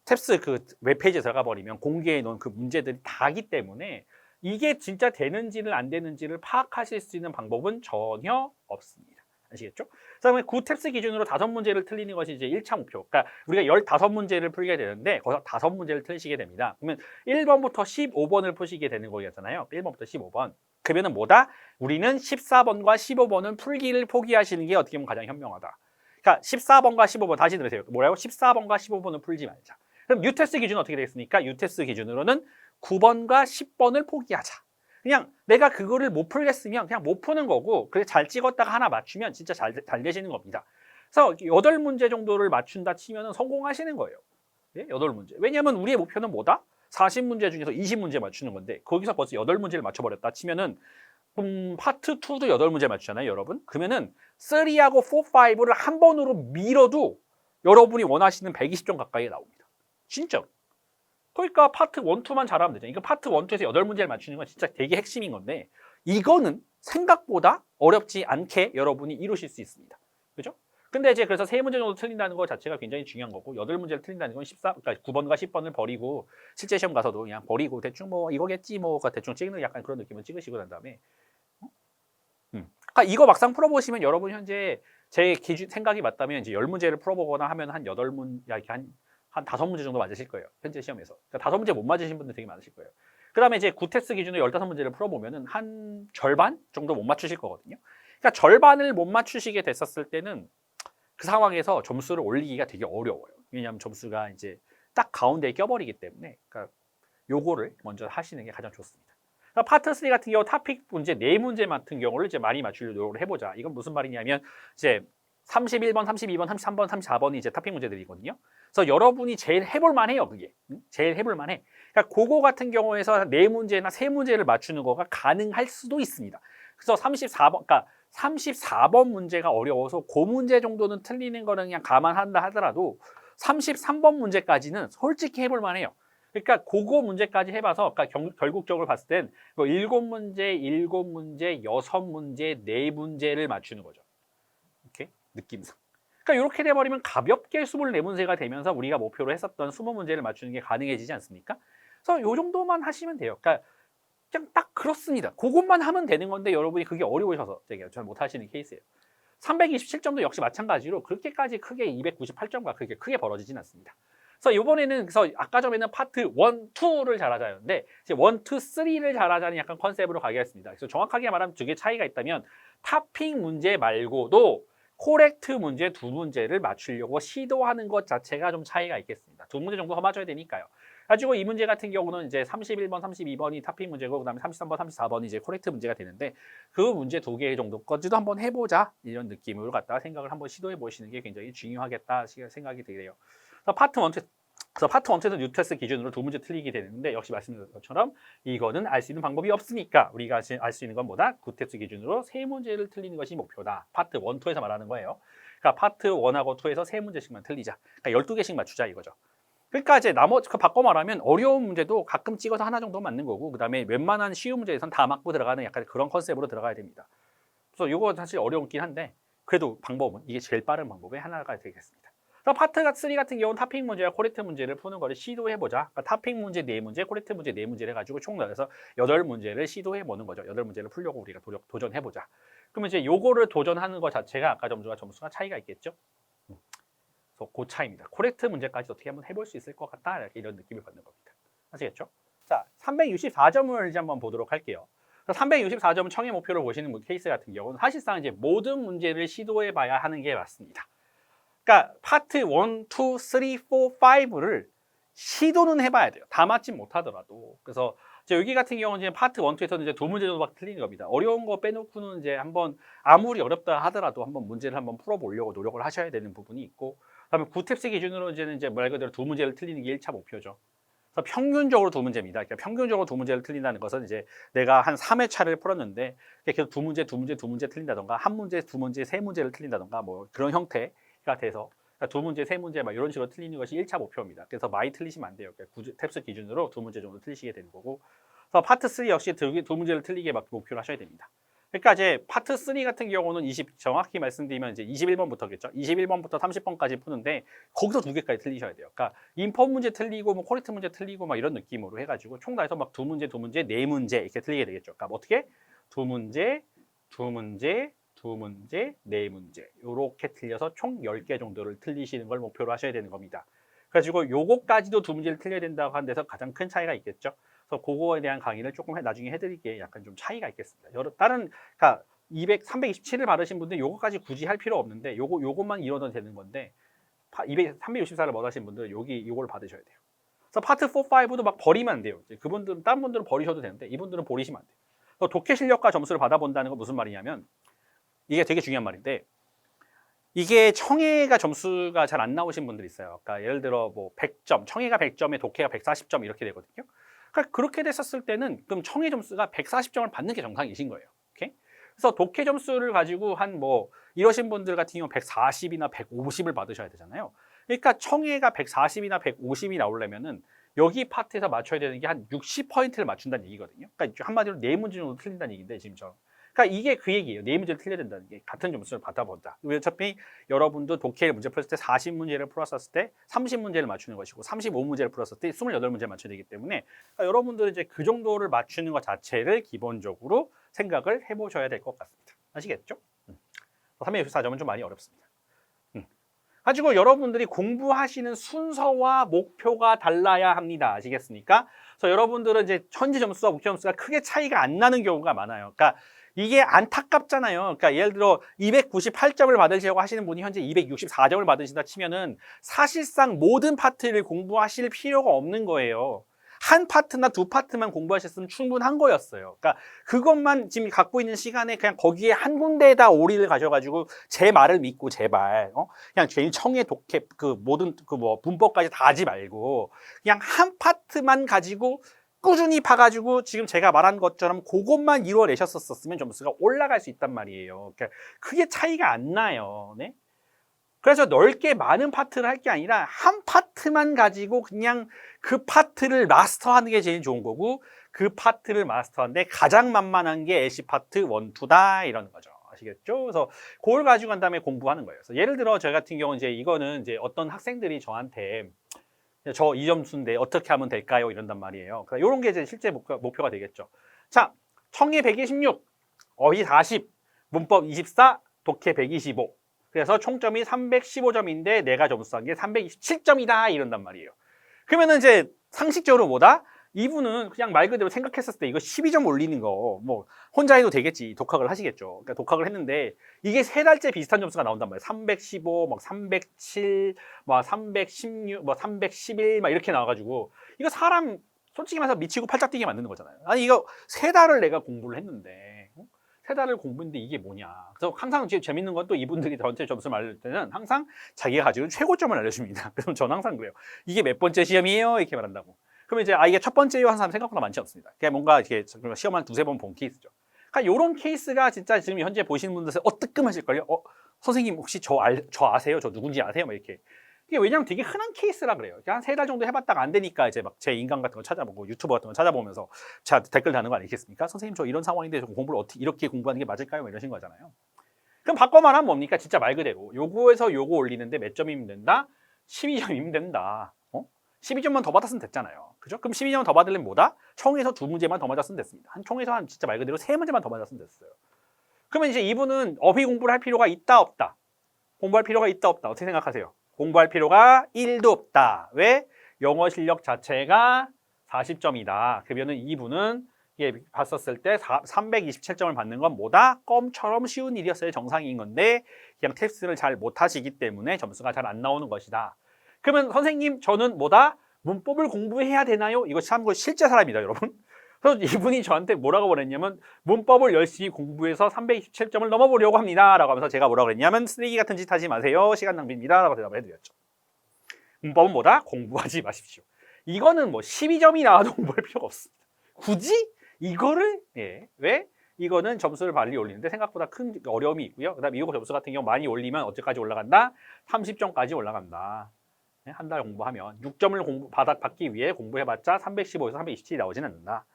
탭스 그 웹페이지에 들어가 버리면 공개해 놓은 그 문제들이 다기 때문에 이게 진짜 되는지를 안 되는지를 파악하실 수 있는 방법은 전혀 없습니다. 아시겠죠? 그다음에 9탭스 기준으로 5문제를 틀리는 것이 이제 1차 목표. 그러니까 우리가 15문제를 풀게 되는데 거기서 5문제를 틀리시게 됩니다. 그러면 1번부터 15번을 푸시게 되는 거잖아요. 1번부터 15번. 그러면은 뭐다? 우리는 14번과 15번은 풀기를 포기하시는 게 어떻게 보면 가장 현명하다. 그러니까 14번과 15번 다시 들으세요. 뭐라고? 14번과 15번은 풀지 말자. 그럼 유테스 기준은 어떻게 되겠습니까? 유테스 기준으로는 9번과 10번을 포기하자. 그냥 내가 그거를 못 풀겠으면 그냥 못 푸는 거고 그래 잘 찍었다가 하나 맞추면 진짜 잘 되시는 겁니다. 그래서 8문제 정도를 맞춘다 치면 성공하시는 거예요. 네? 8문제. 왜냐하면 우리의 목표는 뭐다? 40문제 중에서 20문제 맞추는 건데 거기서 벌써 8문제를 맞춰버렸다 치면은 파트 2도 8문제 맞추잖아요, 여러분. 그러면은 3하고 4, 5를 한 번으로 밀어도 여러분이 원하시는 120점 가까이 나옵니다. 진짜로. 그러니까 파트 1, 2만 잘하면 되죠. 이거 파트 1, 2에서 8문제를 맞추는 건 진짜 되게 핵심인 건데 이거는 생각보다 어렵지 않게 여러분이 이루실 수 있습니다. 그죠? 근데 이제 그래서 3문제 정도 틀린다는 것 자체가 굉장히 중요한 거고 8문제를 틀린다는 건 그러니까 9번과 10번을 버리고 실제 시험 가서도 그냥 버리고 대충 뭐 이거겠지 뭐가 대충 찍는 약간 그런 느낌을 찍으시고 난 다음에 그러니까 이거 막상 풀어보시면 여러분 현재 제 기준 생각이 맞다면 이제 10문제를 풀어보거나 하면 한 8문제, 한 5문제 정도 맞으실 거예요. 현재 시험에서. 그러니까 5문제 못 맞으신 분들 되게 많으실 거예요. 그 다음에 이제 9탭스 기준으로 15문제를 풀어보면은 한 절반 정도 못 맞추실 거거든요. 그러니까 절반을 못 맞추시게 됐었을 때는 그 상황에서 점수를 올리기가 되게 어려워요. 왜냐하면 점수가 이제 딱 가운데에 껴버리기 때문에 그러니까 요거를 먼저 하시는 게 가장 좋습니다. 그러니까 파트 3 같은 경우 토픽 문제 4문제 같은 경우를 이제 많이 맞추려고 노력을 해보자. 이건 무슨 말이냐면 이제 31번, 32번, 33번, 34번이 이제 토픽 문제들이거든요. 그래서 여러분이 제일 해볼 만해요, 그게. 제일 해볼 만해. 그러니까 그거 같은 경우에서 4문제나 3문제를 맞추는 거가 가능할 수도 있습니다. 그래서 34번, 그러니까 34번 문제가 어려워서 그 문제 정도는 틀리는 거는 그냥 감안한다 하더라도 33번 문제까지는 솔직히 해볼 만해요. 그러니까 그거 문제까지 해봐서 그러니까 결국적으로 봤을 땐 7문제, 7문제, 6문제, 4문제를 맞추는 거죠. 이렇게 느낌상. 그러니까 이렇게 돼버리면 가볍게 24문제가 되면서 우리가 목표로 했었던 20문제를 맞추는 게 가능해지지 않습니까? 그래서 이 정도만 하시면 돼요. 그러니까 그냥 딱 그렇습니다. 그것만 하면 되는 건데 여러분이 그게 어려우셔서 제가 잘 못하시는 케이스예요. 327점도 역시 마찬가지로 그렇게까지 크게 298점과 그렇게 크게 벌어지진 않습니다. 그래서 이번에는 그래서 아까 전에는 파트 1, 2를 잘하자였는데 이제 1, 2, 3를 잘하자는 약간 컨셉으로 가겠습니다. 그래서 정확하게 말하면 두 개 차이가 있다면 타핑 문제 말고도 코렉트 문제 두 문제를 맞추려고 시도하는 것 자체가 좀 차이가 있겠습니다. 두 문제 정도 더 맞춰야 되니까요. 가지고 이 문제 같은 경우는 이제 31번, 32번이 타핑 문제고 그다음에 33번, 34번이 이제 코렉트 문제가 되는데 그 문제 두 개 정도까지도 한번 해보자 이런 느낌으로 갖다가 생각을 한번 시도해 보시는 게 굉장히 중요하겠다 생각이 들어요. 그래서 파트 1, 그래서 파트 1에서 뉴테스트 기준으로 두 문제 틀리게 되는데 역시 말씀드린 것처럼 이거는 알 수 있는 방법이 없으니까 우리가 알 수 있는 건 뭐다? 구테스트 기준으로 세 문제를 틀리는 것이 목표다. 파트 1, 2에서 말하는 거예요. 그러니까 파트 1하고 2에서 세 문제씩만 틀리자. 그러니까 12개씩 맞추자 이거죠. 그러니까 이제 나머지 바꿔 말하면 어려운 문제도 가끔 찍어서 하나 정도 맞는 거고 그다음에 웬만한 쉬운 문제에선 다 맞고 들어가는 약간 그런 컨셉으로 들어가야 됩니다. 그래서 이거 사실 어려웠긴 한데 그래도 방법은 이게 제일 빠른 방법의 하나가 되겠습니다. 그래서 파트 3 같은 경우는 타핑 문제와 코렉트 문제를 푸는 거를 시도해보자. 그러니까 타핑 문제 4문제, 코렉트 문제 4문제를 해가지고 총 나눠서 8문제를 시도해보는 거죠. 8문제를 풀려고 우리가 도전해보자. 그러면 이제 요거를 도전하는 것 자체가 아까 점수가 차이가 있겠죠. 그래서 그 차이입니다. 코렉트 문제까지 어떻게 한번 해볼 수 있을 것 같다. 이런 느낌을 받는 겁니다. 아시겠죠? 자, 364점을 이제 한번 보도록 할게요. 364점 청의 목표를 보시는 케이스 같은 경우는 사실상 이제 모든 문제를 시도해봐야 하는 게 맞습니다. 그러니까 파트 1, 2, 3, 4, 5를 시도는 해봐야 돼요. 다 맞지 못하더라도. 그래서 이제 여기 같은 경우는 이제 파트 1, 2에서는 이제 두 문제 정도밖에 틀리는 겁니다. 어려운 거 빼놓고는 이제 한번 아무리 어렵다 하더라도 한번 문제를 한번 풀어보려고 노력을 하셔야 되는 부분이 있고, 그다음에 구탭스 기준으로 이제 말 그대로 두 문제를 틀리는 게 1차 목표죠. 그래서 평균적으로 두 문제입니다. 그러니까 평균적으로 두 문제를 틀린다는 것은 이제 내가 한 3회차를 풀었는데 계속 두 문제 틀린다던가 한 문제, 두 문제, 세 문제를 틀린다던가 뭐 그런 형태가 돼서 그러니까 두 문제, 세 문제 막 이런 식으로 틀리는 것이 1차 목표입니다. 그래서 많이 틀리시면 안 돼요. 그러니까 탭스 기준으로 두 문제 정도 틀리시게 되는 거고, 그래서 파트 3 역시 두 문제를 틀리게 막 목표를 하셔야 됩니다. 그러니까 이제 파트 3 같은 경우는 정확히 말씀드리면 이제 21번부터겠죠. 21번부터 30번까지 푸는데 거기서 두 개까지 틀리셔야 돼요. 그러니까 인포 문제 틀리고 뭐 코렉트 문제 틀리고 막 이런 느낌으로 해가지고 총 다 해서 막 두 문제, 네 문제 이렇게 틀리게 되겠죠. 그러니까 어떻게 두 문제, 네 문제 이렇게 틀려서 총 10개 정도를 틀리시는 걸 목표로 하셔야 되는 겁니다. 그래가지고 요거까지도 두 문제를 틀려야 된다고 하는 데서 가장 큰 차이가 있겠죠. 그래서 그거에 대한 강의를 조금 나중에 해드릴게 약간 좀 차이가 있겠습니다. 그러니까 327을 받으신 분들 요거까지 굳이 할 필요 없는데 요것만 이뤄도 되는 건데 364를 못 하신 분들은 요걸 받으셔야 돼요. 그래서 파트 4, 5도 막 버리면 안 돼요. 그분들은 다른 분들은 버리셔도 되는데 이분들은 버리시면 안 돼요. 독해 실력과 점수를 받아본다는 건 무슨 말이냐면 이게 되게 중요한 말인데 이게 청해가 점수가 잘 안 나오신 분들이 있어요. 그러니까 예를 들어 뭐 100점, 청해가 100점에 독해가 140점 이렇게 되거든요. 그러니까 그렇게 됐었을 때는 그럼 청해 점수가 140점을 받는 게 정상이신 거예요. 오케이? 그래서 독해 점수를 가지고 한 뭐 이러신 분들 같은 경우 140이나 150을 받으셔야 되잖아요. 그러니까 청해가 140이나 150이 나오려면은 여기 파트에서 맞춰야 되는 게 한 60%를 맞춘다는 얘기거든요. 그러니까 한마디로 네 문제 정도 틀린다는 얘기인데 지금처럼. 그러니까 이게 그 얘기예요. 네 문제를 틀려야 된다는 게 같은 점수를 받아본다. 어차피 여러분도 독해 문제 풀었을 때 40문제를 풀었을 때 30문제를 맞추는 것이고 35문제를 풀었을 때 28문제를 맞춰야 되기 때문에 그러니까 여러분들은 이제 그 정도를 맞추는 것 자체를 기본적으로 생각을 해보셔야 될 것 같습니다. 아시겠죠? 364점은 좀 많이 어렵습니다. 가지고 여러분들이 공부하시는 순서와 목표가 달라야 합니다. 아시겠습니까? 그래서 여러분들은 이제 현재 점수와 목표 점수가 크게 차이가 안 나는 경우가 많아요. 그러니까 이게 안타깝잖아요. 그러니까 예를 들어 298점을 받으시려고 하시는 분이 현재 264점을 받으신다 치면은 사실상 모든 파트를 공부하실 필요가 없는 거예요. 한 파트나 두 파트만 공부하셨으면 충분한 거였어요. 그러니까 그것만 지금 갖고 있는 시간에 그냥 거기에 한 군데에다 올인을 가셔가지고 제 말을 믿고 제발 그냥 괜히 청해 독해 그 모든 그 뭐 문법까지 다 하지 말고 그냥 한 파트만 가지고 꾸준히 봐가지고 지금 제가 말한 것처럼 그것만 이뤄내셨었으면 점수가 올라갈 수 있단 말이에요. 그러니까 크게 차이가 안 나요. 네? 그래서 넓게 많은 파트를 할 게 아니라 한 파트만 가지고 그냥 그 파트를 마스터하는 게 제일 좋은 거고 그 파트를 마스터하는데 가장 만만한 게 LC 파트 1, 2다 이러는 거죠. 아시겠죠? 그래서 그걸 가지고 간 다음에 공부하는 거예요. 그래서 예를 들어 저 같은 경우는 이거는 어떤 학생들이 저한테 저 이 점수인데 어떻게 하면 될까요? 이런단 말이에요. 그러니까 이런 게 이제 실제 목표가 되겠죠. 자, 청해 126, 어휘 40, 문법 24, 독해 125. 그래서 총점이 315점인데 내가 점수한 게 327점이다 이런단 말이에요. 그러면은 이제 상식적으로 뭐다? 이분은 그냥 말 그대로 생각했을 때 이거 12점 올리는 거 뭐 혼자 해도 되겠지. 독학을 하시겠죠. 그러니까 독학을 했는데 이게 세 달째 비슷한 점수가 나온단 말이에요. 315, 막 307, 막 316, 뭐 311, 막 이렇게 나와가지고 이거 사람 솔직히 말해서 미치고 팔짝 뛰게 만드는 거잖아요. 아니 이거 세 달을 내가 공부를 했는데 세 달을 공부했는데 이게 뭐냐. 그래서 항상 재밌는 건 또 이분들이 저한테 점수를 알려줄 때는 항상 자기가 가지고 있는 최고점을 알려줍니다. 그럼 저는 항상 그래요. 이게 몇 번째 시험이에요? 이렇게 말한다고. 그러면 이제 이게 첫 번째요 하는 사람 생각보다 많지 않습니다. 그냥 뭔가 이렇게 시험 한 두세 번 본 케이스죠. 그러니까 이런 케이스가 진짜 지금 현재 보시는 분들 뜨끔하실걸요. 선생님 혹시 저 아세요? 저 누군지 아세요? 막 이렇게. 이게 왜냐면 되게 흔한 케이스라 그래요. 한 세 달 정도 해봤다가 안 되니까 이제 막 제 인강 같은 거 찾아보고 유튜브 같은 거 찾아보면서 자 댓글 다는 거 아니겠습니까? 선생님 저 이런 상황인데 저 공부를 어떻게 이렇게 공부하는 게 맞을까요? 막 이러신 거잖아요. 그럼 바꿔 말하면 뭡니까? 진짜 말 그대로 요거에서 요거 올리는데 몇 점이면 된다? 12점이면 된다. 12점만 더 받았으면 됐잖아요. 그죠? 그럼 12점 더 받으려면 뭐다? 총에서 두 문제만 더 맞았으면 됐습니다. 총에서 한 진짜 말 그대로 세 문제만 더 맞았으면 됐어요. 그러면 이제 이분은 어휘 공부를 할 필요가 있다 없다? 공부할 필요가 있다 없다? 어떻게 생각하세요? 공부할 필요가 1도 없다. 왜? 영어 실력 자체가 40점이다. 그러면 이분은 봤었을 때 327점을 받는 건 뭐다? 껌처럼 쉬운 일이었어요. 정상인 건데 그냥 테스트를 잘 못하시기 때문에 점수가 잘 안 나오는 것이다. 그러면 선생님 저는 뭐다? 문법을 공부해야 되나요? 이거 참고 실제 사람이다 여러분. 그래서 이분이 저한테 뭐라고 보냈냐면 문법을 열심히 공부해서 327점을 넘어보려고 합니다 라고 하면서 제가 뭐라고 그랬냐면 쓰레기 같은 짓 하지 마세요. 시간 낭비입니다 라고 대답을 해드렸죠. 문법은 뭐다? 공부하지 마십시오. 이거는 뭐 12점이 나와도 공부할 필요가 없습니다. 굳이 이거를 왜? 이거는 점수를 빨리 올리는데 생각보다 큰 어려움이 있고요. 그 다음에 이거 점수 같은 경우 많이 올리면 언제까지 올라간다? 30점까지 올라간다. 한 달 공부하면 6점을 받기 위해 공부해봤자 315에서 327이 나오진 않는다.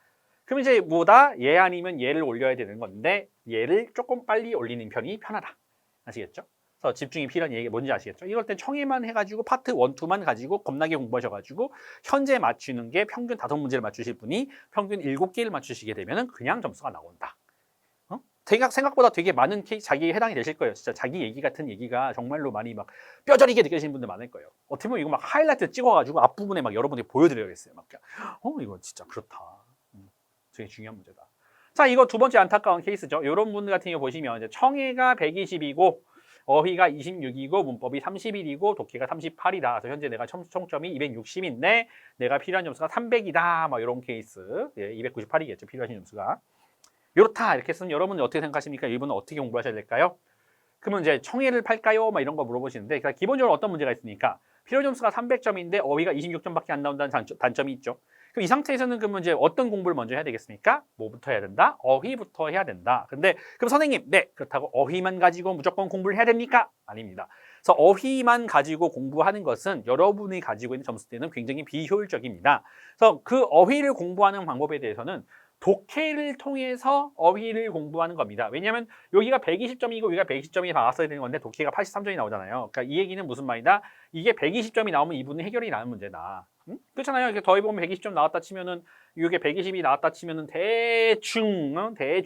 그럼 이제 뭐다? 얘 아니면 얘를 올려야 되는 건데 얘를 조금 빨리 올리는 편이 편하다. 아시겠죠? 그래서 집중이 필요한 얘기 뭔지 아시겠죠? 이럴 땐 청해만 해가지고 파트 1, 2만 가지고 겁나게 공부하셔가지고 현재 맞추는 게 평균 5문제를 맞추실 분이 평균 7개를 맞추시게 되면 그냥 점수가 나온다. 생각보다 되게 많은 케이스 자기에 해당이 되실 거예요. 진짜 자기 얘기 같은 얘기가 정말로 많이 막 뼈저리게 느껴지는 분들 많을 거예요. 어떻게 보면 이거 막 하이라이트 찍어가지고 앞부분에 막 여러분들이 보여드려야겠어요. 막 이거 진짜 그렇다. 되게 중요한 문제다. 자, 이거 두 번째 안타까운 케이스죠. 이런 분들 같은 경우 보시면 이제 청해가 120이고 어휘가 26이고 문법이 31이고 독해가 38이다. 그래서 현재 내가 총점이 260인데 내가 필요한 점수가 300이다. 막 이런 케이스. 298이겠죠. 필요하신 점수가. 이렇다 이렇게 쓰면 여러분은 어떻게 생각하십니까? 이분은 어떻게 공부하셔야 될까요? 그러면 이제 청해를 팔까요? 막 이런 거 물어보시는데 그러니까 기본적으로 어떤 문제가 있습니까? 필요 점수가 300점인데 어휘가 26점밖에 안 나온다는 단점이 있죠. 그럼 이 상태에서는 그러면 이제 어떤 공부를 먼저 해야 되겠습니까? 뭐부터 해야 된다? 어휘부터 해야 된다. 근데 그럼 선생님, 네 그렇다고 어휘만 가지고 무조건 공부를 해야 됩니까? 아닙니다. 그래서 어휘만 가지고 공부하는 것은 여러분이 가지고 있는 점수대는 굉장히 비효율적입니다. 그래서 그 어휘를 공부하는 방법에 대해서는 독해를 통해서 어휘를 공부하는 겁니다. 왜냐하면 여기가 120점이고 여기가 120점이 나왔어야 되는 건데 독해가 83점이 나오잖아요. 그러니까 이 얘기는 무슨 말이다? 이게 120점이 나오면 이분은 해결이 나는 문제다. 그렇잖아요. 이렇게 더해보면 120점 나왔다 치면은 이게 120이 나왔다 치면은 대충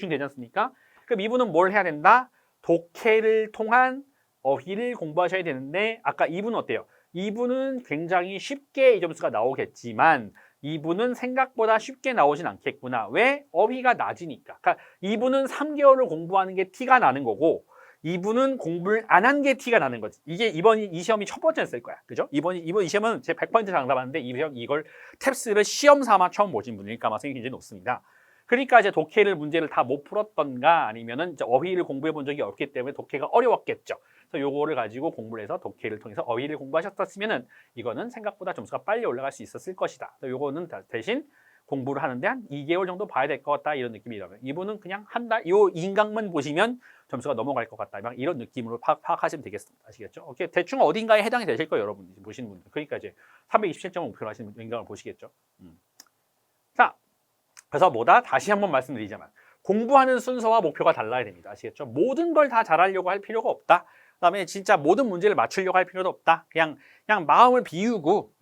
되지 않습니까? 그럼 이분은 뭘 해야 된다? 독해를 통한 어휘를 공부하셔야 되는데 아까 이분은 어때요? 이분은 굉장히 쉽게 이 점수가 나오겠지만 이분은 생각보다 쉽게 나오진 않겠구나. 왜? 어휘가 낮으니까. 그러니까 이분은 3개월을 공부하는 게 티가 나는 거고 이분은 공부를 안 한 게 티가 나는 거지. 이게 이 시험이 첫 번째였을 거야. 그죠? 이번 이 시험은 제 100% 장담하는데 이걸 탭스를 시험 삼아 처음 보신 분일 가능성이 굉장히 높습니다. 그러니까 이제 독해를 문제를 다 못 풀었던가 아니면은 이제 어휘를 공부해 본 적이 없기 때문에 독해가 어려웠겠죠. 그래서 요거를 가지고 공부를 해서 독해를 통해서 어휘를 공부하셨었으면은 이거는 생각보다 점수가 빨리 올라갈 수 있었을 것이다. 요거는 대신 공부를 하는데 한 2개월 정도 봐야 될 것 같다 이런 느낌이라면 이분은 그냥 한 달 요 인강만 보시면 점수가 넘어갈 것 같다 이런 느낌으로 파악하시면 되겠습니다. 아시겠죠? 오케이. 대충 어딘가에 해당이 되실 거예요, 여러분 보시는 분들. 그러니까 이제 327점을 목표로 하시는 인강을 보시겠죠. 자, 그래서 뭐다? 다시 한번 말씀드리자면 공부하는 순서와 목표가 달라야 됩니다. 아시겠죠? 모든 걸 다 잘하려고 할 필요가 없다. 그다음에 진짜 모든 문제를 맞추려고 할 필요도 없다. 그냥 마음을 비우고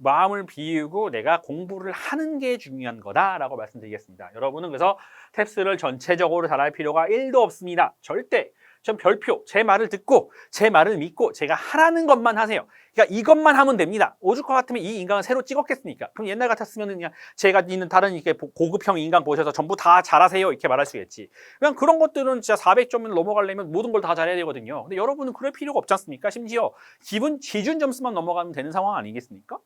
내가 공부를 하는 게 중요한 거다라고 말씀드리겠습니다. 여러분은 그래서 탭스를 전체적으로 잘할 필요가 1도 없습니다. 절대 전 별표, 제 말을 듣고 제 말을 믿고 제가 하라는 것만 하세요. 그러니까 이것만 하면 됩니다. 오죽 것 같으면 이 인강을 새로 찍었겠습니까? 그럼 옛날 같았으면 그냥 제가 있는 다른 이렇게 고급형 인강 보셔서 전부 다 잘하세요 이렇게 말할 수 있겠지. 그냥 그런 것들은 진짜 400점을 넘어가려면 모든 걸 다 잘해야 되거든요. 근데 여러분은 그럴 필요가 없지 않습니까? 심지어 기준 점수만 넘어가면 되는 상황 아니겠습니까?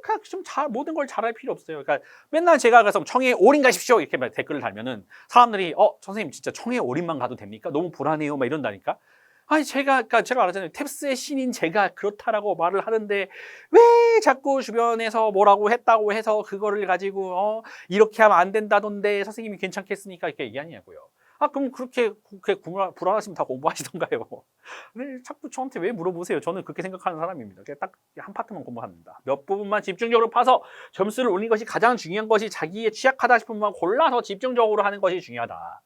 그냥 좀 모든 걸 잘할 필요 없어요. 그러니까 맨날 제가 가서 청해에 올인 가십시오 이렇게 댓글을 달면은 사람들이 선생님 진짜 청해에 올인만 가도 됩니까? 너무 불안해요 막 이런다니까. 아니 그러니까 제가 말하잖아요. 탭스의 신인 제가 그렇다라고 말을 하는데 왜 자꾸 주변에서 뭐라고 했다고 해서 그거를 가지고 이렇게 하면 안 된다던데 선생님이 괜찮겠습니까? 이렇게 얘기하냐고요. 그럼 그렇게 불안하시면 다 공부하시던가요. 왜 자꾸 저한테 왜 물어보세요? 저는 그렇게 생각하는 사람입니다. 딱 한 파트만 공부합니다. 몇 부분만 집중적으로 파서 점수를 올리는 것이 가장 중요한 것이 자기의 취약하다 싶은 부분만 골라서 집중적으로 하는 것이 중요하다.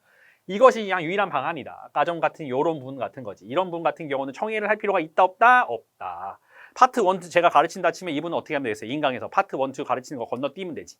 이것이 그냥 유일한 방안이다. 가정 같은 이런 부분 같은 거지. 이런 부분 같은 경우는 청해를 할 필요가 있다 없다? 없다. 파트 1, 2 제가 가르친다 치면 이분은 어떻게 하면 되겠어요? 인강에서 파트 1, 2 가르치는 거 건너뛰면 되지.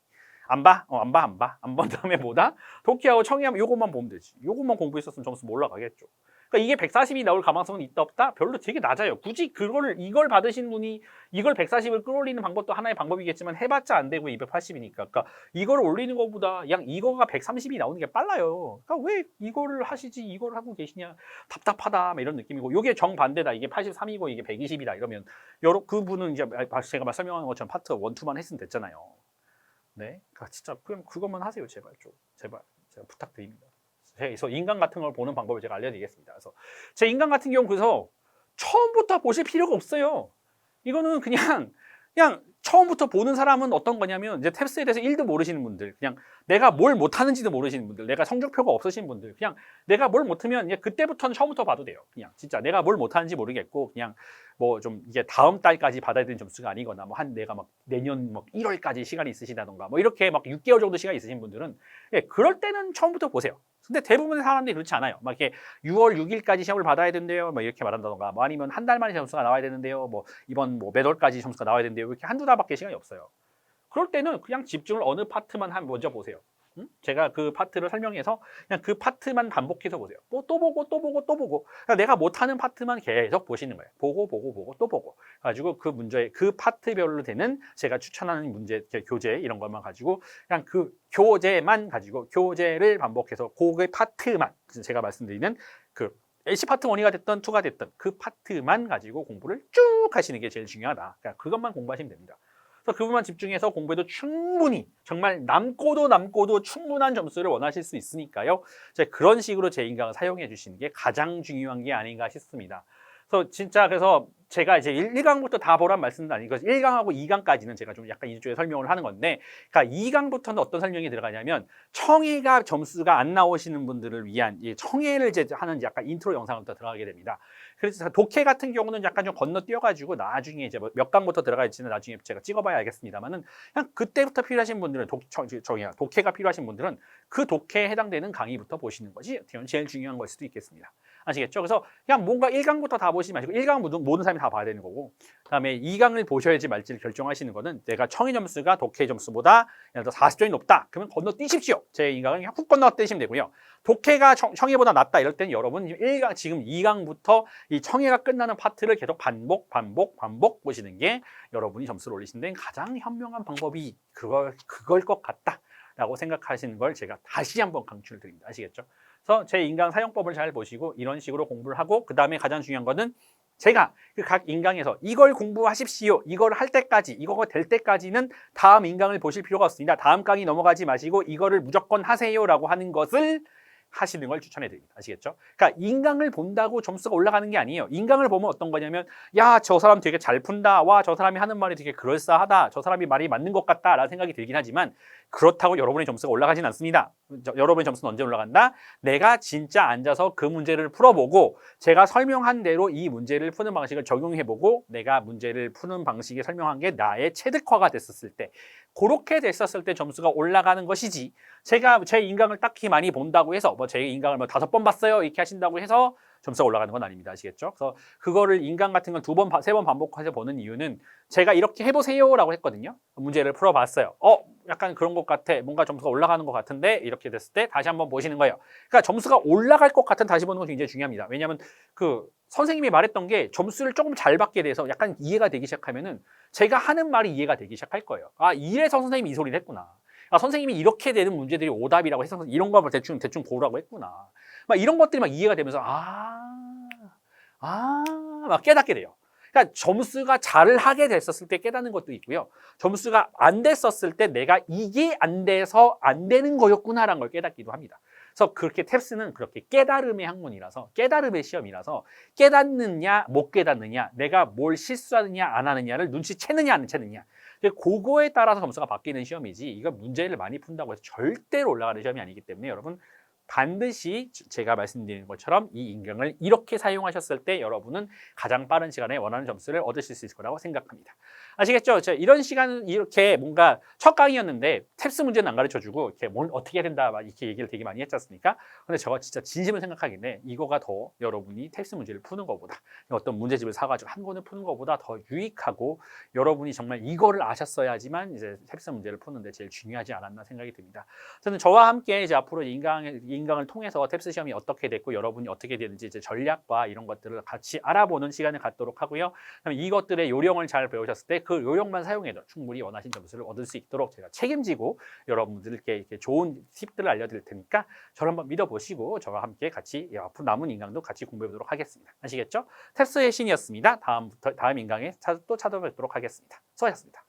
안 봐? 안 봐. 안 본 다음에 뭐다? 독해하고 청해하면 요것만 보면 되지. 요것만 공부했었으면 점수 올라가겠죠. 그러니까 이게 140이 나올 가능성은 있다 없다? 별로 되게 낮아요. 굳이 이걸 받으신 분이 이걸 140을 끌어올리는 방법도 하나의 방법이겠지만 해봤자 안 되고 280이니까. 그러니까 이걸 올리는 것보다 그냥 이거가 130이 나오는 게 빨라요. 그러니까 왜 이거를 하시지 이걸 하고 계시냐? 답답하다 이런 느낌이고 이게 정반대다. 이게 83이고 이게 120이다 이러면 그분은 이제 제가 설명한 것처럼 파트 1, 2만 했으면 됐잖아요. 네, 그러니까 진짜 그냥 그것만 하세요, 제발 제발 제가 부탁드립니다. 그래서 인강 같은 걸 보는 방법을 제가 알려드리겠습니다. 그래서 제 인강 같은 경우 그래서 처음부터 보실 필요가 없어요. 이거는 그냥 처음부터 보는 사람은 어떤 거냐면 이제 탭스에 대해서 1도 모르시는 분들, 그냥 내가 뭘 못하는지도 모르시는 분들, 내가 성적표가 없으신 분들, 그냥 내가 뭘 못하면 이제 그때부터는 처음부터 봐도 돼요. 그냥 진짜 내가 뭘 못하는지 모르겠고 그냥 뭐 좀 이게 다음 달까지 받아야 되는 점수가 아니거나 뭐 내가 막 내년 막 1월까지 시간이 있으시다던가 뭐 이렇게 막 6개월 정도 시간이 있으신 분들은 그럴 때는 처음부터 보세요. 근데 대부분의 사람들이 그렇지 않아요. 막 이렇게 6월 6일까지 시험을 받아야 된대요. 뭐 이렇게 말한다던가 뭐 아니면 한 달 만에 점수가 나와야 되는데요. 뭐 이번 뭐 몇 월까지 점수가 나와야 된대요. 이렇게 한두 달밖에 시간이 없어요. 그럴 때는 그냥 집중을 어느 파트만 먼저 보세요. 제가 그 파트를 설명해서 그냥 그 파트만 반복해서 보세요. 또 보고 그러니까 내가 못하는 파트만 계속 보시는 거예요. 보고 또 보고 가지고 그 문제 그 파트별로 되는 제가 추천하는 문제 교재 이런 것만 가지고 그냥 그 교재만 가지고 교재를 반복해서 그 파트만 제가 말씀드리는 그 H 파트 1이 됐든 2가 됐든 그 파트만 가지고 공부를 쭉 하시는 게 제일 중요하다. 그러니까 그것만 공부하시면 됩니다. 그래서 그 부분만 집중해서 공부해도 충분히 정말 남고도 충분한 점수를 원하실 수 있으니까요. 그런 식으로 제 인강을 사용해 주시는 게 가장 중요한 게 아닌가 싶습니다. 그래서 제가 이제 1강부터 다 보란 말씀은 아니고 1강하고 2강까지는 제가 좀 약간 이쪽에 설명을 하는 건데, 그러니까 2강부터는 어떤 설명이 들어가냐면 청해가 점수가 안 나오시는 분들을 위한 청해를 이제 하는 약간 인트로 영상부터 들어가게 됩니다. 그래서 독해 같은 경우는 약간 좀 건너뛰어가지고 나중에 이제 몇 강부터 들어갈지는 나중에 제가 찍어봐야 알겠습니다만은 그냥 그때부터 필요하신 분들은 독해가 필요하신 분들은 그 독해에 해당되는 강의부터 보시는 것이 제일 중요한 걸 수도 있겠습니다. 아시겠죠? 그래서 그냥 뭔가 1강부터 다 보시지 마시고 1강 모든 사람이 다 봐야 되는 거고, 그다음에 2강을 보셔야지 말지를 결정하시는 거는 내가 청해 점수가 독해 점수보다 예를 들어 40점이 높다. 그러면 건너뛰십시오. 제 2강은 훅 건너뛰시면 되고요. 독해가 청해보다 낫다 이럴 때는 여러분 지금 2강부터 이 청해가 끝나는 파트를 계속 반복 보시는 게 여러분이 점수를 올리시는 데 가장 현명한 방법이 그걸 것 같다라고 생각하시는 걸 제가 다시 한번 강추를 드립니다. 아시겠죠? 그래서 제 인강 사용법을 잘 보시고 이런 식으로 공부를 하고, 그 다음에 가장 중요한 거는 제가 그 각 인강에서 이걸 공부하십시오. 이걸 할 때까지, 이거가 될 때까지는 다음 인강을 보실 필요가 없습니다. 다음 강의 넘어가지 마시고 이거를 무조건 하세요라고 하는 것을 하시는 걸 추천해 드립니다. 아시겠죠? 그러니까 인강을 본다고 점수가 올라가는 게 아니에요. 인강을 보면 어떤 거냐면, 야, 저 사람 되게 잘 푼다. 와, 저 사람이 하는 말이 되게 그럴싸하다. 저 사람이 말이 맞는 것 같다. 라는 생각이 들긴 하지만 그렇다고 여러분의 점수가 올라가진 않습니다. 여러분의 점수는 언제 올라간다? 내가 진짜 앉아서 그 문제를 풀어보고 제가 설명한 대로 이 문제를 푸는 방식을 적용해보고 내가 문제를 푸는 방식에 설명한 게 나의 체득화가 됐었을 때, 그렇게 됐었을 때 점수가 올라가는 것이지, 제가 제 인강을 딱히 많이 본다고 해서 제 인강을 5번 봤어요 이렇게 하신다고 해서 점수가 올라가는 건 아닙니다. 아시겠죠? 그래서 그거를 인강 같은 걸 2번, 3번 반복해서 보는 이유는 제가 이렇게 해보세요라고 했거든요. 문제를 풀어봤어요. 약간 그런 것 같아. 뭔가 점수가 올라가는 것 같은데 이렇게 됐을 때 다시 한번 보시는 거예요. 그러니까 점수가 올라갈 것 같은 다시 보는 건 굉장히 중요합니다. 왜냐하면 그 선생님이 말했던 게 점수를 조금 잘 받게 돼서 약간 이해가 되기 시작하면은 제가 하는 말이 이해가 되기 시작할 거예요. 아, 이래서 선생님이 이 소리를 했구나. 아, 선생님이 이렇게 되는 문제들이 오답이라고 해서 이런 거 대충 보라고 했구나. 막 이런 것들이 막 이해가 되면서 막 깨닫게 돼요. 그러니까 점수가 잘 하게 됐었을 때 깨닫는 것도 있고요. 점수가 안 됐었을 때 내가 이게 안 돼서 안 되는 거였구나라는 걸 깨닫기도 합니다. 그래서 그렇게 탭스는 그렇게 깨달음의 학문이라서 깨달음의 시험이라서 깨닫느냐 못 깨닫느냐 내가 뭘 실수하느냐 안 하느냐를 눈치채느냐 안 채느냐 그거에 따라서 점수가 바뀌는 시험이지 이거 문제를 많이 푼다고 해서 절대로 올라가는 시험이 아니기 때문에 여러분 반드시 제가 말씀드린 것처럼 이 인강을 이렇게 사용하셨을 때 여러분은 가장 빠른 시간에 원하는 점수를 얻으실 수 있을 거라고 생각합니다. 아시겠죠? 이런 시간은 이렇게 뭔가 첫 강의였는데 탭스 문제는 안 가르쳐주고 이렇게 뭘 어떻게 해야 된다 막 이렇게 얘기를 되게 많이 했지 않습니까? 근데 제가 진짜 진심을 생각하기에 이거가 더 여러분이 탭스 문제를 푸는 것보다 어떤 문제집을 사가지고 한 권을 푸는 것보다 더 유익하고 여러분이 정말 이거를 아셨어야지만 이제 탭스 문제를 푸는데 제일 중요하지 않았나 생각이 듭니다. 저는 저와 함께 이제 앞으로 인강을 통해서 탭스 시험이 어떻게 됐고 여러분이 어떻게 되는지 이제 전략과 이런 것들을 같이 알아보는 시간을 갖도록 하고요. 그다음에 이것들의 요령을 잘 배우셨을 때 그 요령만 사용해도 충분히 원하신 점수를 얻을 수 있도록 제가 책임지고 여러분들께 이렇게 좋은 팁들을 알려드릴 테니까 저를 한번 믿어보시고 저와 함께 같이 앞으로 남은 인강도 같이 공부해 보도록 하겠습니다. 아시겠죠? 탭스의 신이었습니다. 다음 인강에 또 찾아뵙도록 하겠습니다. 수고하셨습니다.